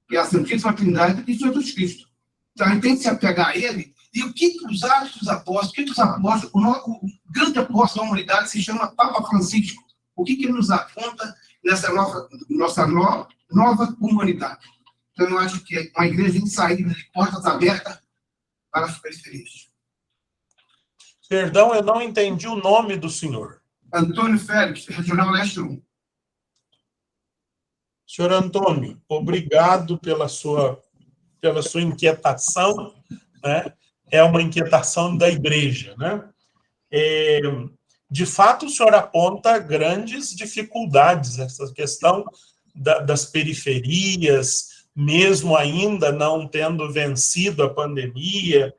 que é a Santíssima Trindade de Jesus Cristo. Então, a gente tem que se apegar a ele. E o que os atos dos apóstolos, o grande apóstolo da humanidade se chama Papa Francisco. O que ele nos aponta nessa nossa nova humanidade? Então, eu acho que é uma igreja em saída, de portas abertas para as periferias. Perdão, eu não entendi o nome do senhor. Antônio Félix, Regional Leste 1. Senhor Antônio, obrigado pela sua inquietação, né? É uma inquietação da igreja, né? De fato, o senhor aponta grandes dificuldades, essa questão das periferias, mesmo ainda não tendo vencido a pandemia,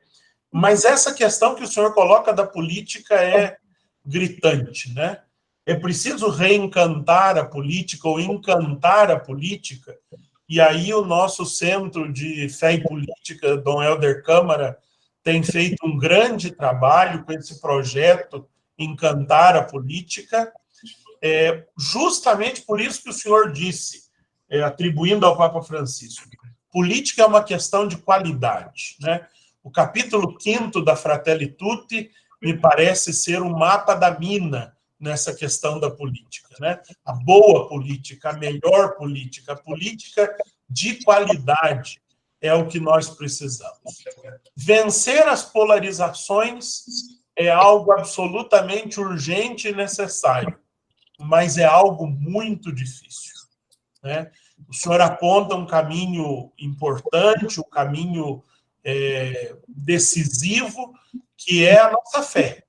mas essa questão que o senhor coloca da política é gritante, né? É preciso reencantar a política ou encantar a política, e aí o nosso Centro de Fé e Política, Dom Helder Câmara, tem feito um grande trabalho com esse projeto Encantar a Política, justamente por isso que o senhor disse, atribuindo ao Papa Francisco, política é uma questão de qualidade, né? O capítulo 5º da Fratelli Tutti me parece ser o mapa da mina nessa questão da política, né? A boa política, a melhor política, a política de qualidade é o que nós precisamos. Vencer as polarizações é algo absolutamente urgente e necessário, mas é algo muito difícil, né? O senhor aponta um caminho importante, um caminho decisivo, que é a nossa fé.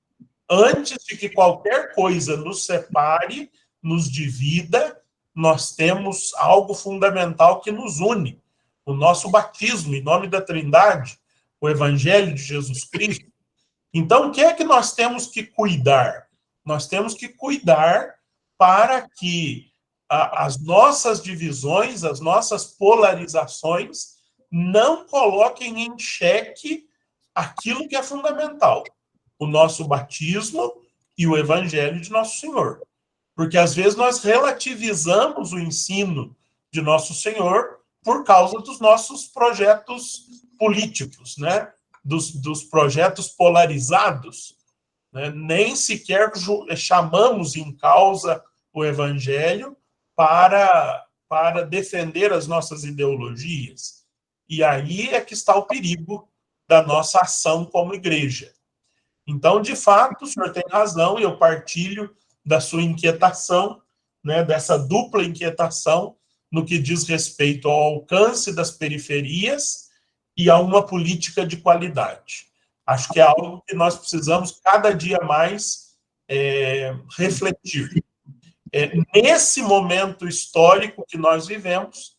Antes de que qualquer coisa nos separe, nos divida, nós temos algo fundamental que nos une. O nosso batismo, em nome da Trindade, o Evangelho de Jesus Cristo. Então, o que é que nós temos que cuidar? Nós temos que cuidar para que as nossas divisões, as nossas polarizações, não coloquem em xeque aquilo que é fundamental, o nosso batismo e o Evangelho de Nosso Senhor. Porque, às vezes, nós relativizamos o ensino de Nosso Senhor por causa dos nossos projetos políticos, né? Dos projetos polarizados, né? Nem sequer chamamos em causa o Evangelho para defender as nossas ideologias. E aí é que está o perigo da nossa ação como igreja. Então, de fato, o senhor tem razão, e eu partilho da sua inquietação, né, dessa dupla inquietação no que diz respeito ao alcance das periferias e a uma política de qualidade. Acho que é algo que nós precisamos cada dia mais refletir. Nesse momento histórico que nós vivemos,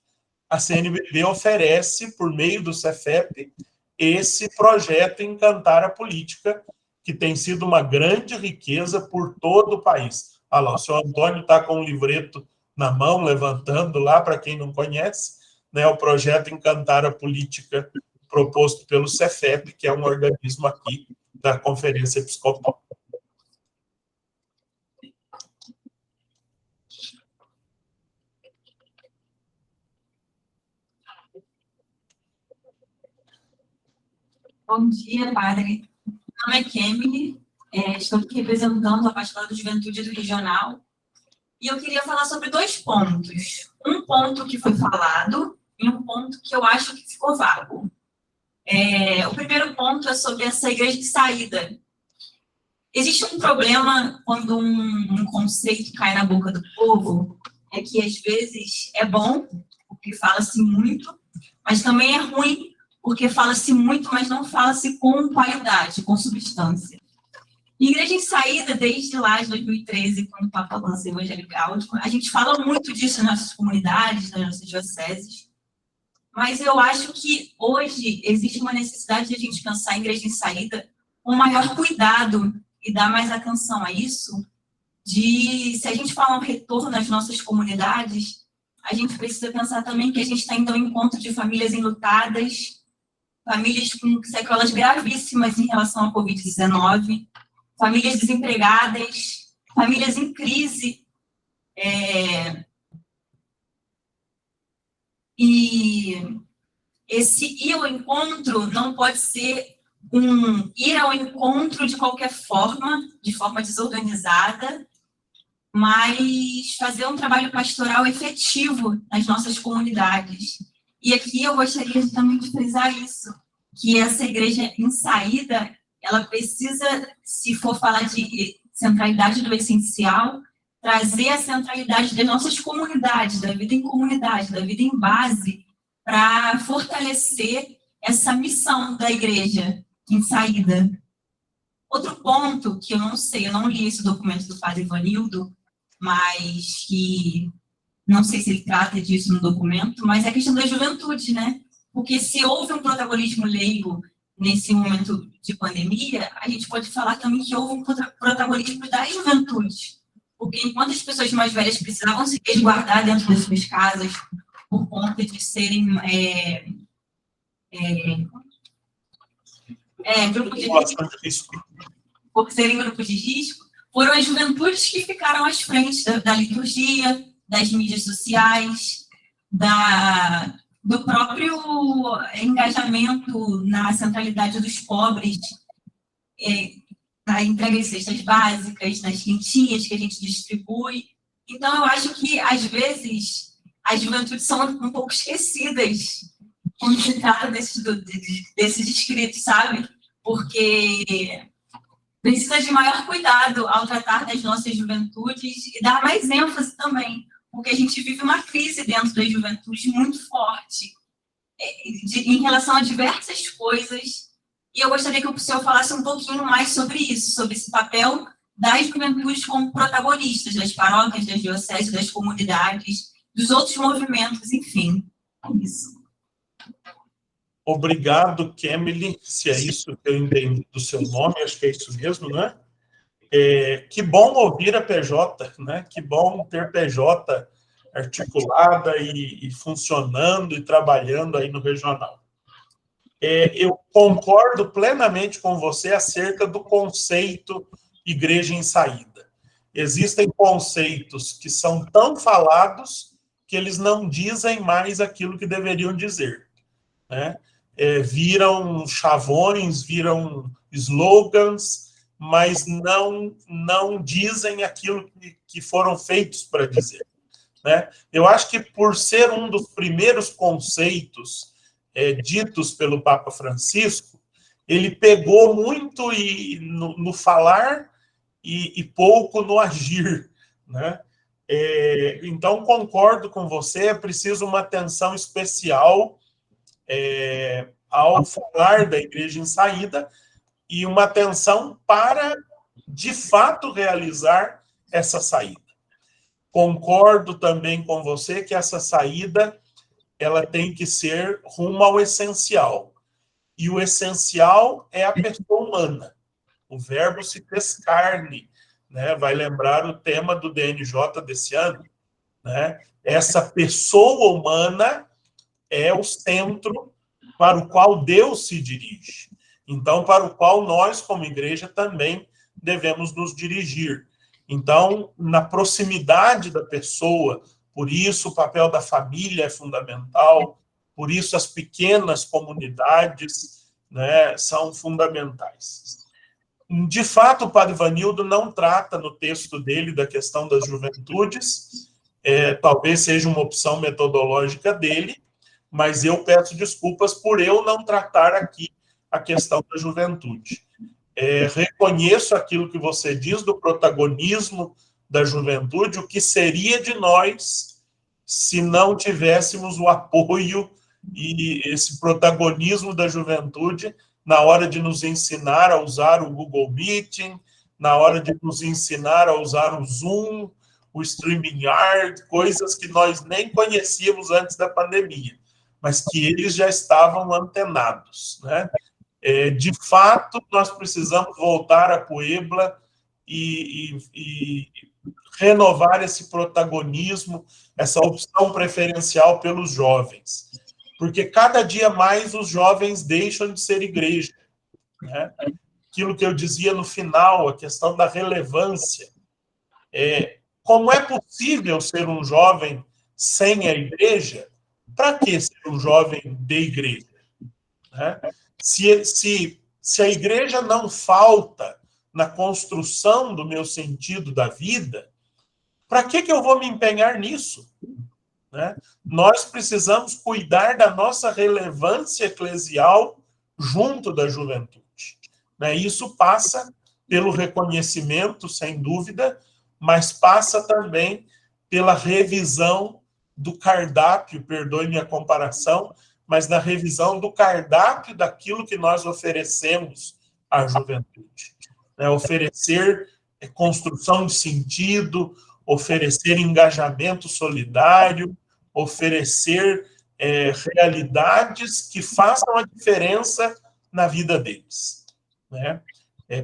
a CNBB oferece, por meio do Cefep, esse projeto Encantar a Política, que tem sido uma grande riqueza por todo o país. Olha lá, o senhor Antônio está com um livreto na mão, levantando lá, para quem não conhece, né, o projeto Encantar a Política, proposto pelo Cefep, que é um organismo aqui da Conferência Episcopal. Bom dia, padre. Meu nome é Kemily, estou aqui representando a Pastoral da Juventude do Regional, e eu queria falar sobre 2 pontos. Um ponto que foi falado e um ponto que eu acho que ficou vago. O primeiro ponto é sobre essa igreja de saída. Existe um problema quando um conceito cai na boca do povo, é que às vezes é bom, porque fala-se muito, mas também é ruim, porque fala-se muito, mas não fala-se com qualidade, com substância. Igreja em saída, desde lá de 2013, quando o Papa lança o Evangelho Gáudico, a gente fala muito disso nas nossas comunidades, nas nossas dioceses, mas eu acho que hoje existe uma necessidade de a gente pensar em igreja em saída com maior cuidado e dar mais atenção a isso, se a gente falar um retorno nas nossas comunidades, a gente precisa pensar também que a gente está indo ao encontro de famílias enlutadas, famílias com sequelas gravíssimas em relação à Covid-19, famílias desempregadas, famílias em crise. E esse ir ao encontro não pode ser ir ao encontro de qualquer forma, de forma desorganizada, mas fazer um trabalho pastoral efetivo nas nossas comunidades. E aqui eu gostaria também de frisar isso, que essa igreja em saída, ela precisa, se for falar de centralidade do essencial, trazer a centralidade das nossas comunidades, da vida em comunidade, da vida em base, para fortalecer essa missão da igreja em saída. Outro ponto que eu não sei, eu não li esse documento do padre Ivanildo, mas que não sei se ele trata disso no documento, mas é a questão da juventude, né? Porque se houve um protagonismo leigo nesse momento de pandemia, a gente pode falar também que houve um protagonismo da juventude. Porque enquanto as pessoas mais velhas precisavam se resguardar dentro das suas casas por conta de serem grupos de risco, por serem grupos de risco, foram as juventudes que ficaram às frentes da liturgia, das mídias sociais, do próprio engajamento na centralidade dos pobres. na entrega de cestas básicas, nas quentinhas que a gente distribui. Então, eu acho que, às vezes, as juventudes são um pouco esquecidas quando se trata desses escritos, sabe? Porque precisa de maior cuidado ao tratar das nossas juventudes e dar mais ênfase também, porque a gente vive uma crise dentro das juventudes muito forte em relação a diversas coisas, e eu gostaria que o senhor falasse um pouquinho mais sobre isso, sobre esse papel das juventudes como protagonistas das paróquias, das dioceses, das comunidades, dos outros movimentos, enfim. É isso. Obrigado, Kemily, se é isso que eu entendi do seu nome, acho que é isso mesmo, né? Que bom ouvir a PJ, né? Que bom ter PJ articulada e funcionando e trabalhando aí no regional. Eu concordo plenamente com você acerca do conceito igreja em saída. Existem conceitos que são tão falados que eles não dizem mais aquilo que deveriam dizer, né? Viram chavões, viram slogans, mas não dizem aquilo que foram feitos para dizer, né? Eu acho que por ser um dos primeiros conceitos ditos pelo Papa Francisco, ele pegou muito no falar e pouco no agir, né? Então, concordo com você, é preciso uma atenção especial ao falar da igreja em saída e uma atenção para, de fato, realizar essa saída. Concordo também com você que essa saída ela tem que ser rumo ao essencial. E o essencial é a pessoa humana. O verbo se fez carne, né? Vai lembrar o tema do DNJ desse ano, né? Essa pessoa humana é o centro para o qual Deus se dirige. Então, para o qual nós, como igreja, também devemos nos dirigir. Então, na proximidade da pessoa, por isso o papel da família é fundamental, por isso as pequenas comunidades, né, são fundamentais. De fato, o padre Vanildo não trata no texto dele da questão das juventudes, talvez seja uma opção metodológica dele, mas eu peço desculpas por eu não tratar aqui a questão da juventude. Reconheço aquilo que você diz do protagonismo da juventude, o que seria de nós se não tivéssemos o apoio e esse protagonismo da juventude na hora de nos ensinar a usar o Google Meeting, na hora de nos ensinar a usar o Zoom, o StreamYard, coisas que nós nem conhecíamos antes da pandemia, mas que eles já estavam antenados, né? De fato, nós precisamos voltar à Puebla e renovar esse protagonismo, essa opção preferencial pelos jovens. Porque cada dia mais os jovens deixam de ser igreja, né? Aquilo que eu dizia no final, a questão da relevância. Como é possível ser um jovem sem a igreja? Para que ser um jovem de igreja? Né? Se a igreja não falta na construção do meu sentido da vida, para que eu vou me empenhar nisso? Né? Nós precisamos cuidar da nossa relevância eclesial junto da juventude. Né? Isso passa pelo reconhecimento, sem dúvida, mas passa também pela revisão do cardápio, perdoe-me a comparação, mas na revisão do cardápio daquilo que nós oferecemos à juventude. Né? Oferecer construção de sentido, oferecer engajamento solidário, oferecer realidades que façam a diferença na vida deles. Né?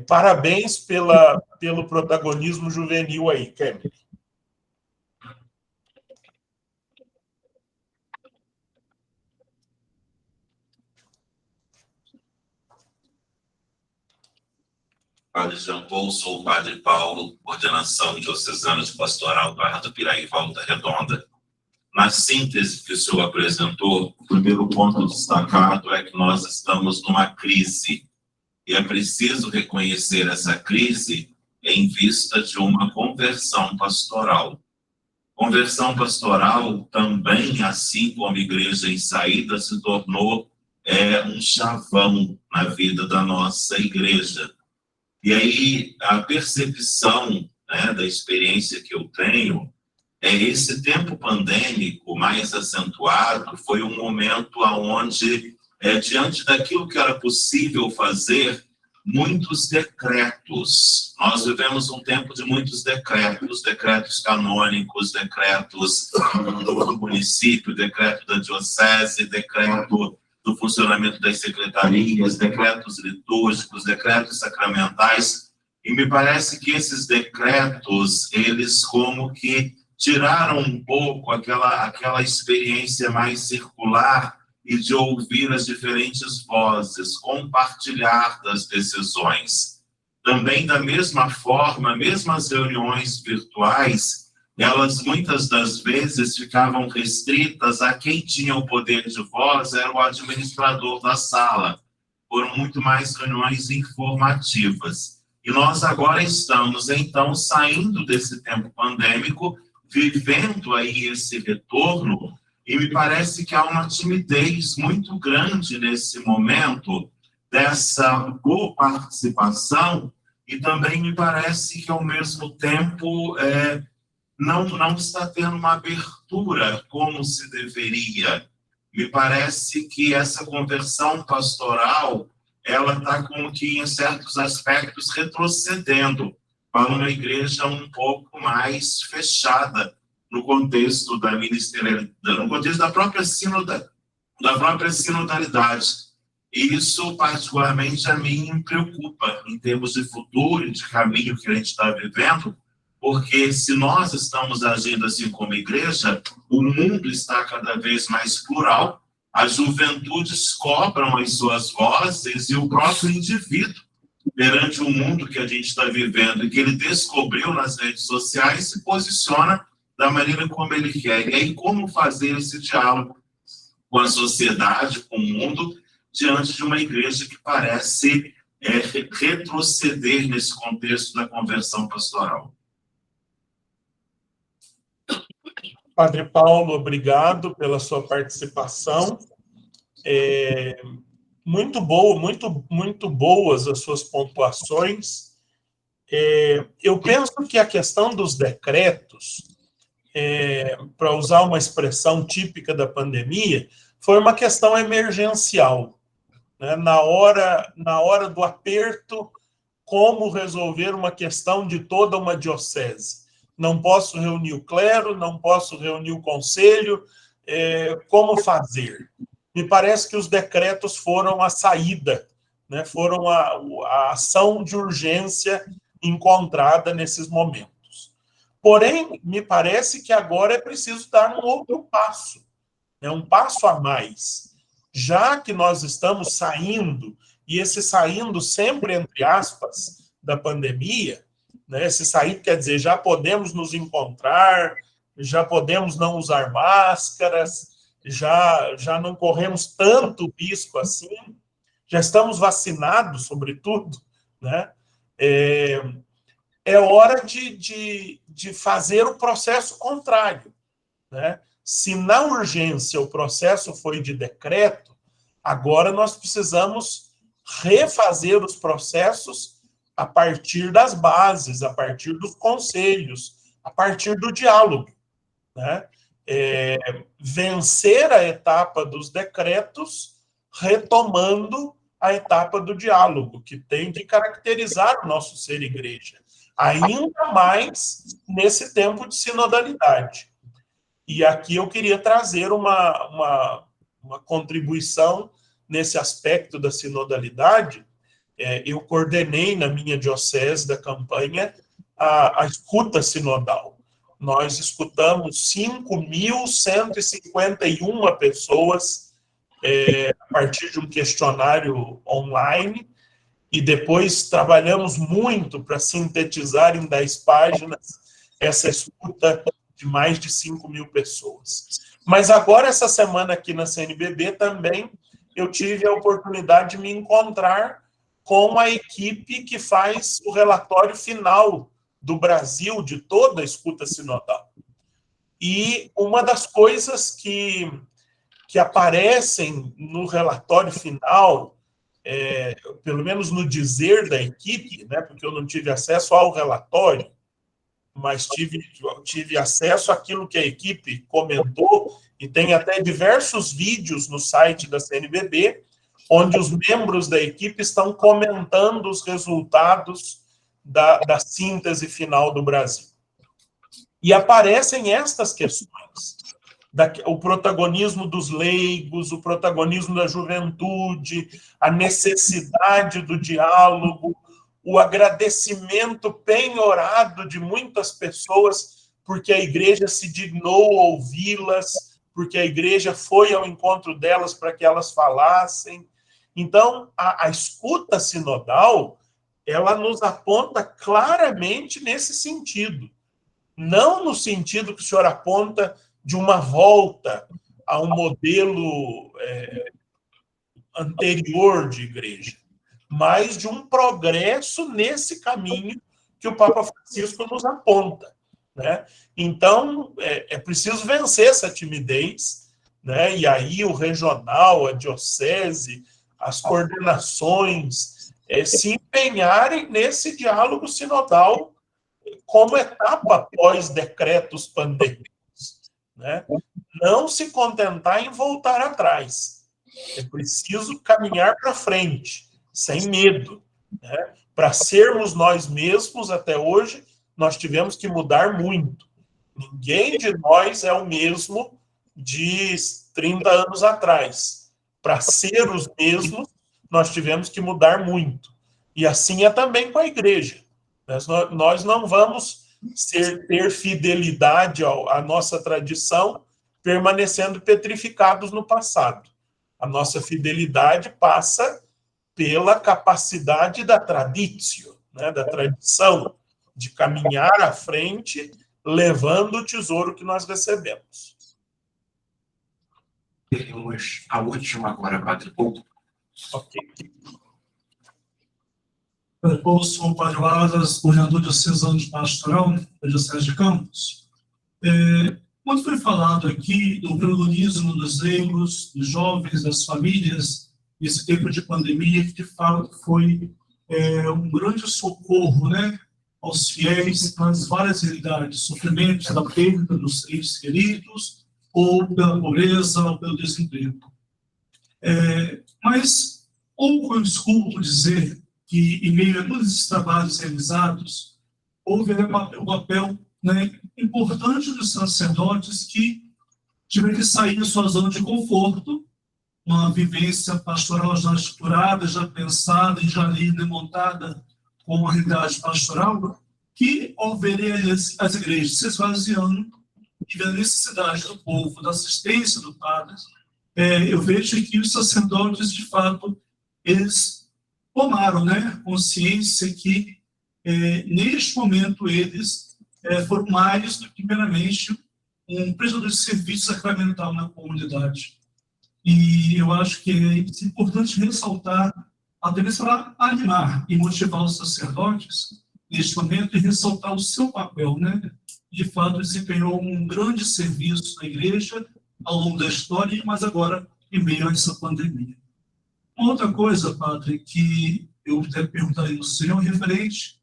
Parabéns pelo protagonismo juvenil aí, Kemily. Padre Jean Paul, sou o Padre Paulo, coordenação diocesana de pastoral Barra do Piraí, Volta Redonda. Na síntese que o senhor apresentou, o primeiro ponto destacado é que nós estamos numa crise E é preciso reconhecer essa crise em vista de uma conversão pastoral. Conversão pastoral também, assim como a igreja em saída, se tornou um chavão na vida da nossa igreja. E aí a percepção, né, da experiência que eu tenho esse tempo pandêmico mais acentuado foi um momento onde, diante daquilo que era possível fazer, muitos decretos. Nós vivemos um tempo de muitos decretos, decretos canônicos, decretos do município, decreto da diocese, decreto do funcionamento das secretarias, decretos litúrgicos, decretos sacramentais, e me parece que esses decretos, eles como que tiraram um pouco aquela experiência mais circular e de ouvir as diferentes vozes, compartilhar das decisões. Também, da mesma forma, mesmo as reuniões virtuais, elas muitas das vezes ficavam restritas a quem tinha o poder de voz, era o administrador da sala. Foram muito mais reuniões informativas. E nós agora estamos, então, saindo desse tempo pandêmico, vivendo aí esse retorno, e me parece que há uma timidez muito grande nesse momento dessa coparticipação, e também me parece que, ao mesmo tempo, não está tendo uma abertura como se deveria. Me parece que essa conversão pastoral, ela está como que, em certos aspectos, retrocedendo para uma igreja um pouco mais fechada no contexto da ministerialidade, no contexto da própria sinodalidade. E isso, particularmente, a mim me preocupa em termos de futuro e de caminho que a gente está vivendo, porque se nós estamos agindo assim como igreja, o mundo está cada vez mais plural, as juventudes cobram as suas vozes e o próprio indivíduo, perante o mundo que a gente está vivendo e que ele descobriu nas redes sociais, se posiciona da maneira como ele quer. E aí, como fazer esse diálogo com a sociedade, com o mundo, diante de uma igreja que parece retroceder nesse contexto da conversão pastoral? Padre Paulo, obrigado pela sua participação. Muito boas as suas pontuações. Eu penso que a questão dos decretos, para usar uma expressão típica da pandemia, foi uma questão emergencial, né? Na hora do aperto, como resolver uma questão de toda uma diocese. Não posso reunir o clero, não posso reunir o conselho, como fazer? Me parece que os decretos foram a saída, né? Foram a ação de urgência encontrada nesses momentos. Porém, me parece que agora é preciso dar um outro passo, né? Um passo a mais. Já que nós estamos saindo, e esse saindo sempre entre aspas, da pandemia, né? Esse sair quer dizer, já podemos nos encontrar, já podemos não usar máscaras, já não corremos tanto risco assim, já estamos vacinados, sobretudo, né? É hora de fazer o processo contrário, né? Se na urgência o processo foi de decreto, agora nós precisamos refazer os processos a partir das bases, a partir dos conselhos, a partir do diálogo, né? Vencer a etapa dos decretos, retomando a etapa do diálogo, que tem que caracterizar o nosso ser igreja, ainda mais nesse tempo de sinodalidade. E aqui eu queria trazer uma contribuição nesse aspecto da sinodalidade. Eu coordenei na minha diocese da campanha a escuta sinodal. Nós escutamos 5.151 pessoas a partir de um questionário online, e depois trabalhamos muito para sintetizar em 10 páginas essa escuta de mais de 5.000 pessoas. Mas agora, essa semana aqui na CNBB também, eu tive a oportunidade de me encontrar com a equipe que faz o relatório final do Brasil, de toda a escuta sinodal. E uma das coisas que aparecem no relatório final, pelo menos no dizer da equipe, né, porque eu não tive acesso ao relatório, mas tive acesso àquilo que a equipe comentou, e tem até diversos vídeos no site da CNBB, onde os membros da equipe estão comentando os resultados da síntese final do Brasil. E aparecem estas questões, o protagonismo dos leigos, o protagonismo da juventude, a necessidade do diálogo, o agradecimento penhorado de muitas pessoas, porque a igreja se dignou ouvi-las, porque a igreja foi ao encontro delas para que elas falassem. Então, a escuta sinodal, ela nos aponta claramente nesse sentido. Não no sentido que o senhor aponta de uma volta a um modelo anterior de igreja, mas de um progresso nesse caminho que o Papa Francisco nos aponta, né? Então, é preciso vencer essa timidez, né? E aí o regional, a diocese, as coordenações se empenharem nesse diálogo sinodal como etapa após decretos pandêmicos, né? Não se contentar em voltar atrás. É preciso caminhar para frente, sem medo, né? Para sermos nós mesmos, até hoje, nós tivemos que mudar muito. Ninguém de nós é o mesmo de 30 anos atrás. Para ser os mesmos, nós tivemos que mudar muito. E assim é também com a igreja. Nós não vamos ter fidelidade à nossa tradição permanecendo petrificados no passado. A nossa fidelidade passa pela capacidade da traditio, né, da tradição, de caminhar à frente, levando o tesouro que nós recebemos. Temos a última agora, Padre Paul. Ok. Padre Paul, sou o Padre Wallace, coordenador diocesano de pastoral da Diocese de Campos. Quando foi falado aqui do protagonismo dos leigos, dos jovens, das famílias, nesse tempo de pandemia, que de fato foi um grande socorro, né, aos fiéis nas várias realidades, sofrimentos da perda dos entes queridos, ou pela pobreza, ou pelo desemprego. Mas pouco eu escuto dizer que, em meio a todos esses trabalhos realizados, houve um papel, né, importante dos sacerdotes que tiveram que sair da sua zona de conforto, uma vivência pastoral já estruturada, já pensada e já lida e montada com a realidade pastoral, que ao verem as igrejas se esvaziando e vendo a necessidade do povo, da assistência do padre, eu vejo que os sacerdotes, de fato, eles tomaram, né, consciência que, neste momento, eles foram mais do que meramente um prestador de serviço sacramental na comunidade. E eu acho que é importante ressaltar, até mesmo para animar e motivar os sacerdotes neste momento e ressaltar o seu papel, né? De fato, desempenhou um grande serviço na igreja ao longo da história, mas agora em meio a essa pandemia. Uma outra coisa, padre, que eu até perguntaria ao senhor, referente,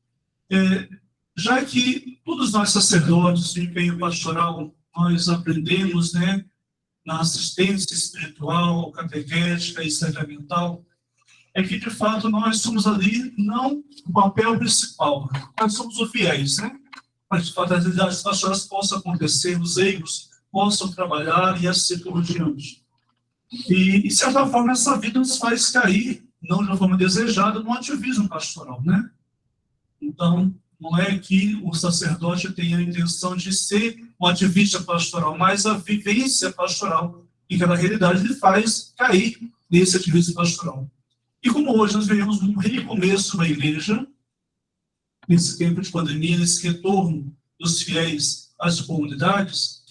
já que todos nós sacerdotes, no empenho pastoral, nós aprendemos, né, na assistência espiritual, catequética e sacramental, é que, de fato, nós somos ali não o papel principal, nós somos os fiéis, né? Para que, de fato, as realidades pastorais possam acontecer, os leigos possam trabalhar e assim por diante. E, de certa forma, essa vida nos faz cair, não de uma forma desejada, no ativismo pastoral, né? Então, não é que o sacerdote tenha a intenção de ser um ativista pastoral, mas a vivência pastoral, em cada realidade, lhe faz cair nesse ativismo pastoral. E como hoje nós vemos um recomeço na igreja, nesse tempo de pandemia, nesse retorno dos fiéis às comunidades,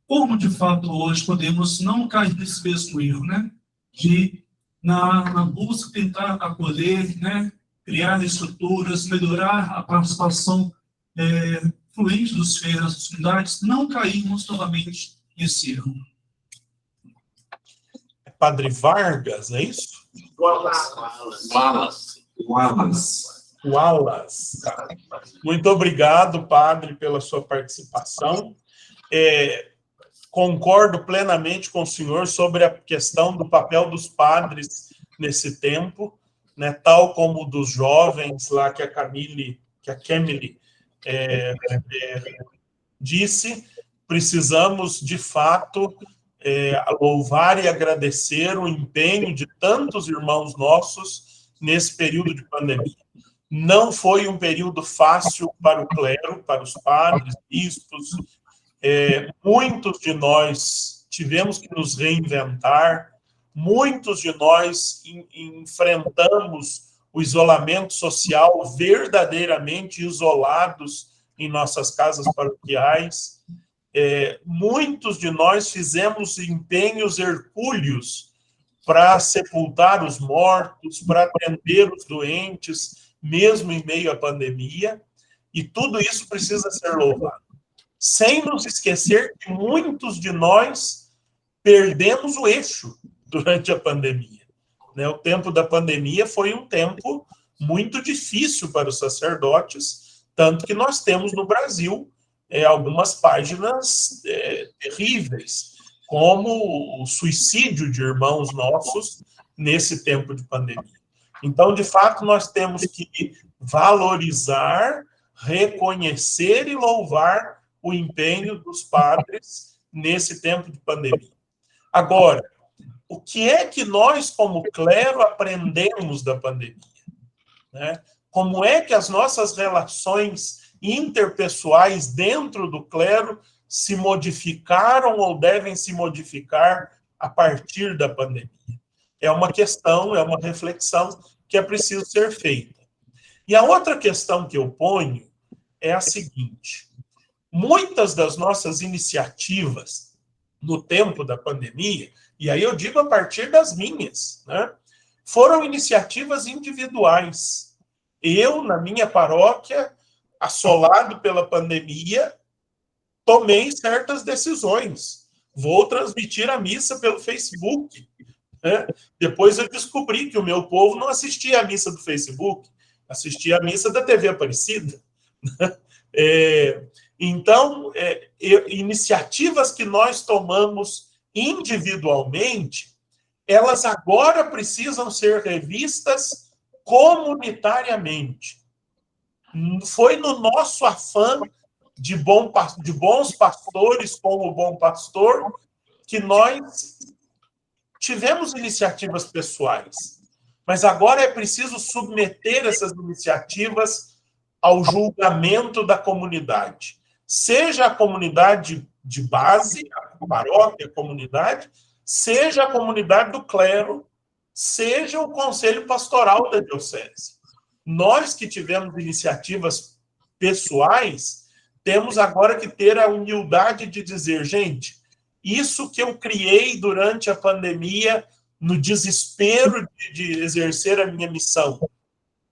como de fato hoje podemos não cair nesse mesmo erro, né? De, na busca, tentar acolher, né, criar estruturas, melhorar a participação fluente dos fiéis das comunidades, não caímos novamente nesse erro. Padre Vargas, é isso? Wallace. Tá. Muito obrigado, padre, pela sua participação. Concordo plenamente com o senhor sobre a questão do papel dos padres nesse tempo, né, tal como dos jovens lá que a Camille disse. Precisamos, de fato, louvar e agradecer o empenho de tantos irmãos nossos nesse período de pandemia. Não foi um período fácil para o clero, para os padres, bispos. Muitos de nós tivemos que nos reinventar, muitos de nós enfrentamos o isolamento social verdadeiramente isolados em nossas casas paroquiais. Muitos de nós fizemos empenhos hercúleos para sepultar os mortos, para atender os doentes, mesmo em meio à pandemia, e tudo isso precisa ser louvado. Sem nos esquecer que muitos de nós perdemos o eixo durante a pandemia. O tempo da pandemia foi um tempo muito difícil para os sacerdotes, tanto que nós temos no Brasil algumas páginas terríveis, como o suicídio de irmãos nossos nesse tempo de pandemia. Então, de fato, nós temos que valorizar, reconhecer e louvar o empenho dos padres nesse tempo de pandemia. Agora, o que é que nós, como clero, aprendemos da pandemia? Como é que as nossas relações interpessoais dentro do clero se modificaram ou devem se modificar a partir da pandemia? É uma questão, é uma reflexão que é preciso ser feita. E a outra questão que eu ponho é a seguinte: muitas das nossas iniciativas no tempo da pandemia, e aí eu digo a partir das minhas, foram iniciativas individuais. Eu, na minha paróquia, assolado pela pandemia, tomei certas decisões. Vou transmitir a missa pelo Facebook. Depois eu descobri que o meu povo não assistia a missa do Facebook, assistia a missa da TV Aparecida. Então, iniciativas que nós tomamos individualmente, elas agora precisam ser revistas comunitariamente. Foi no nosso afã de bons pastores com o bom pastor que nós tivemos iniciativas pessoais. Mas agora é preciso submeter essas iniciativas ao julgamento da comunidade. Seja a comunidade de base, a paróquia, a comunidade, seja a comunidade do clero, seja o conselho pastoral da diocese. Nós que tivemos iniciativas pessoais, temos agora que ter a humildade de dizer, gente, isso que eu criei durante a pandemia, no desespero de exercer a minha missão,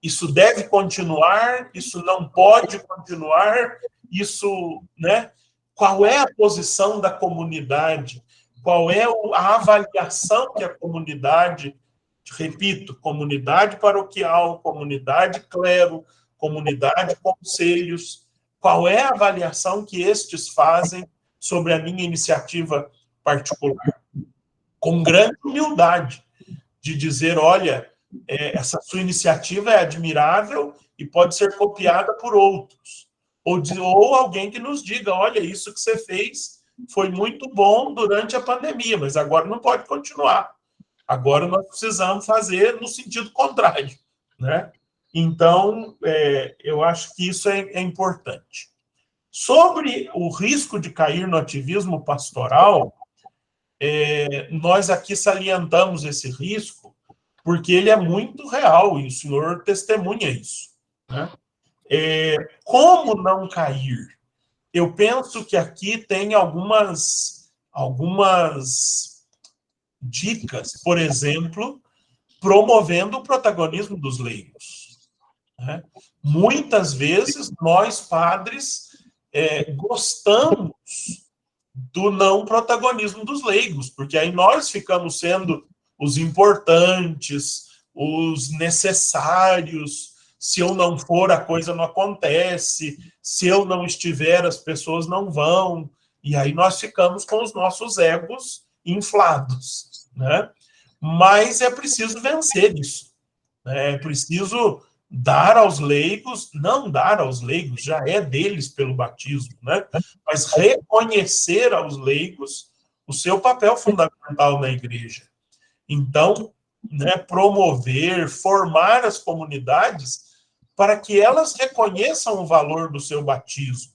isso deve continuar, isso não pode continuar, isso, Qual é a posição da comunidade? Qual é a avaliação que a comunidade, repito, comunidade paroquial, comunidade clero, comunidade conselhos, qual é a avaliação que estes fazem sobre a minha iniciativa particular? Com grande humildade, de dizer, olha, essa sua iniciativa é admirável e pode ser copiada por outros. Ou alguém que nos diga, olha, isso que você fez foi muito bom durante a pandemia, mas agora não pode continuar. Agora nós precisamos fazer no sentido contrário, Então, eu acho que isso é importante. Sobre o risco de cair no ativismo pastoral, nós aqui salientamos esse risco porque ele é muito real, e o senhor testemunha isso. Como não cair? Eu penso que aqui tem algumas dicas, por exemplo, promovendo o protagonismo dos leigos. né? Muitas vezes, nós, padres, gostamos do não protagonismo dos leigos, porque aí nós ficamos sendo os importantes, os necessários. Se eu não for, a coisa não acontece. Se eu não estiver, as pessoas não vão. E aí nós ficamos com os nossos egos inflados, né? Mas é preciso vencer isso, né? É preciso dar aos leigos, não dar aos leigos, já é deles pelo batismo, né? Mas reconhecer aos leigos o seu papel fundamental na igreja. Então, né, promover, formar as comunidades para que elas reconheçam o valor do seu batismo,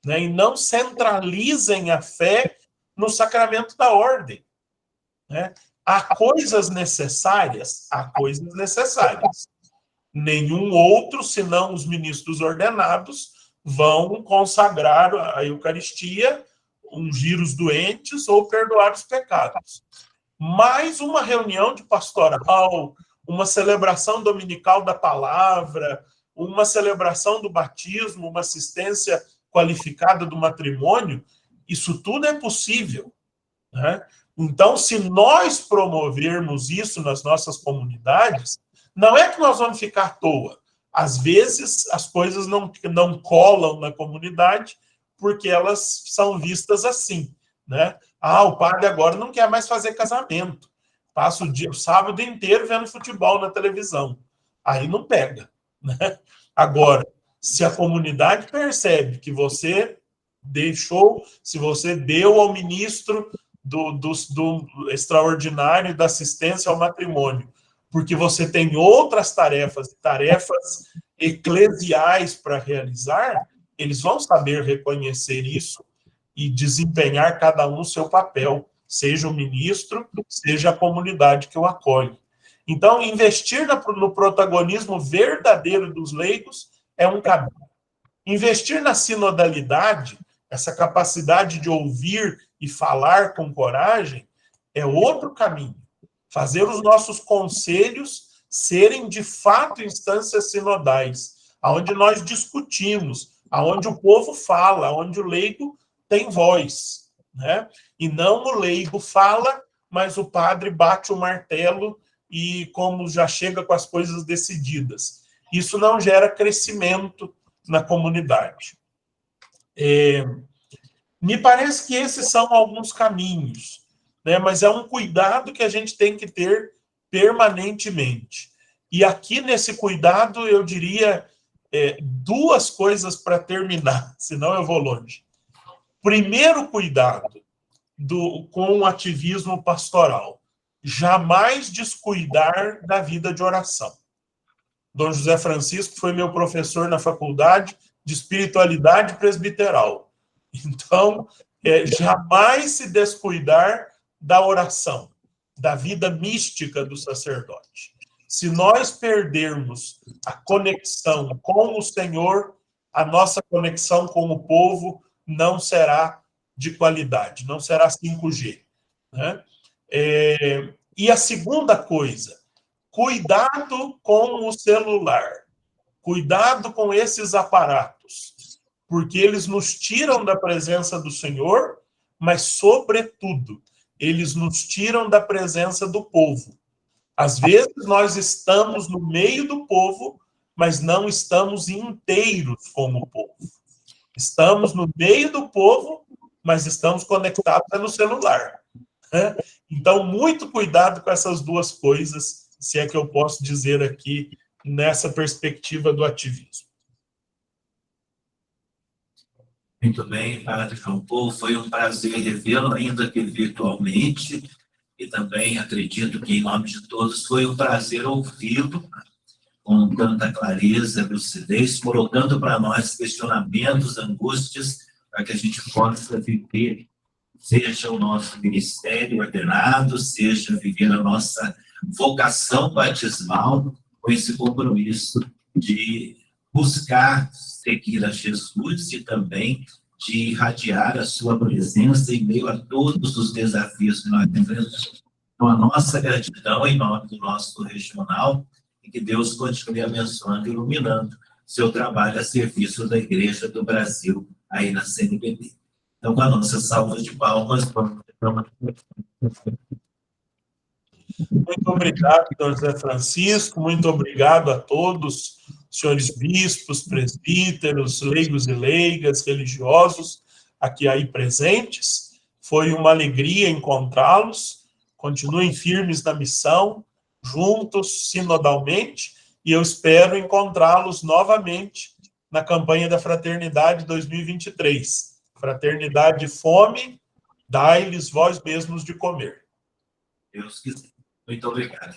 né, e não centralizem a fé no sacramento da ordem, né? Há coisas necessárias, Nenhum outro, senão os ministros ordenados, vão consagrar a Eucaristia, ungir os doentes ou perdoar os pecados. Mas uma reunião de pastoral, uma celebração dominical da palavra, uma celebração do batismo, uma assistência qualificada do matrimônio, isso tudo é possível, né? Então, se nós promovermos isso nas nossas comunidades, não é que nós vamos ficar à toa. Às vezes, as coisas não colam na comunidade porque elas são vistas assim, né? O padre agora não quer mais fazer casamento. Passa o sábado inteiro vendo futebol na televisão. Aí não pega, né? Agora, se a comunidade percebe que você se você deu ao ministro do extraordinário da assistência ao matrimônio, porque você tem outras tarefas eclesiais para realizar, eles vão saber reconhecer isso e desempenhar cada um o seu papel, seja o ministro, seja a comunidade que o acolhe. Então, investir no protagonismo verdadeiro dos leigos é um caminho. Investir na sinodalidade, essa capacidade de ouvir e falar com coragem, é outro caminho. Fazer os nossos conselhos serem, de fato, instâncias sinodais, onde nós discutimos, onde o povo fala, onde o leigo tem voz, né? E não o leigo fala, mas o padre bate o martelo e como já chega com as coisas decididas. Isso não gera crescimento na comunidade. Me parece que esses são alguns caminhos, né? Mas é um cuidado que a gente tem que ter permanentemente. E aqui, nesse cuidado, eu diria duas coisas para terminar, senão eu vou longe. Primeiro cuidado com o ativismo pastoral. Jamais descuidar da vida de oração. Dom José Francisco foi meu professor na faculdade de espiritualidade presbiteral. Então, jamais se descuidar da oração, da vida mística do sacerdote. Se nós perdermos a conexão com o Senhor, a nossa conexão com o povo não será de qualidade, não será 5G, né? E a segunda coisa, cuidado com o celular, cuidado com esses aparatos, porque eles nos tiram da presença do Senhor, mas, sobretudo, eles nos tiram da presença do povo. Às vezes, nós estamos no meio do povo, mas não estamos inteiros como o povo. Estamos no meio do povo, mas estamos conectados no celular, né? Então, muito cuidado com essas duas coisas, se é que eu posso dizer aqui, nessa perspectiva do ativismo. Muito bem, Padre João Paulo, foi um prazer revê-lo, ainda que virtualmente, e também acredito que, em nome de todos, foi um prazer ouvi-lo com tanta clareza, lucidez, colocando para nós questionamentos, angústias, para que a gente possa viver, seja o nosso ministério ordenado, seja viver a nossa vocação batismal, com esse compromisso de buscar seguir a Jesus e também de irradiar a sua presença em meio a todos os desafios que nós enfrentamos. Então, a nossa gratidão em nome do nosso regional e que Deus continue abençoando e iluminando seu trabalho a serviço da Igreja do Brasil, aí na CNBB. Então, com a nossa salva de palmas, vamos... Muito obrigado, Dr. José Francisco, muito obrigado a todos, senhores bispos, presbíteros, leigos e leigas, religiosos, aqui aí presentes. Foi uma alegria encontrá-los, continuem firmes na missão, juntos, sinodalmente, e eu espero encontrá-los novamente na campanha da Fraternidade 2023. Fraternidade Fome, dai-lhes vós mesmos de comer. Deus quiser. Muito obrigado.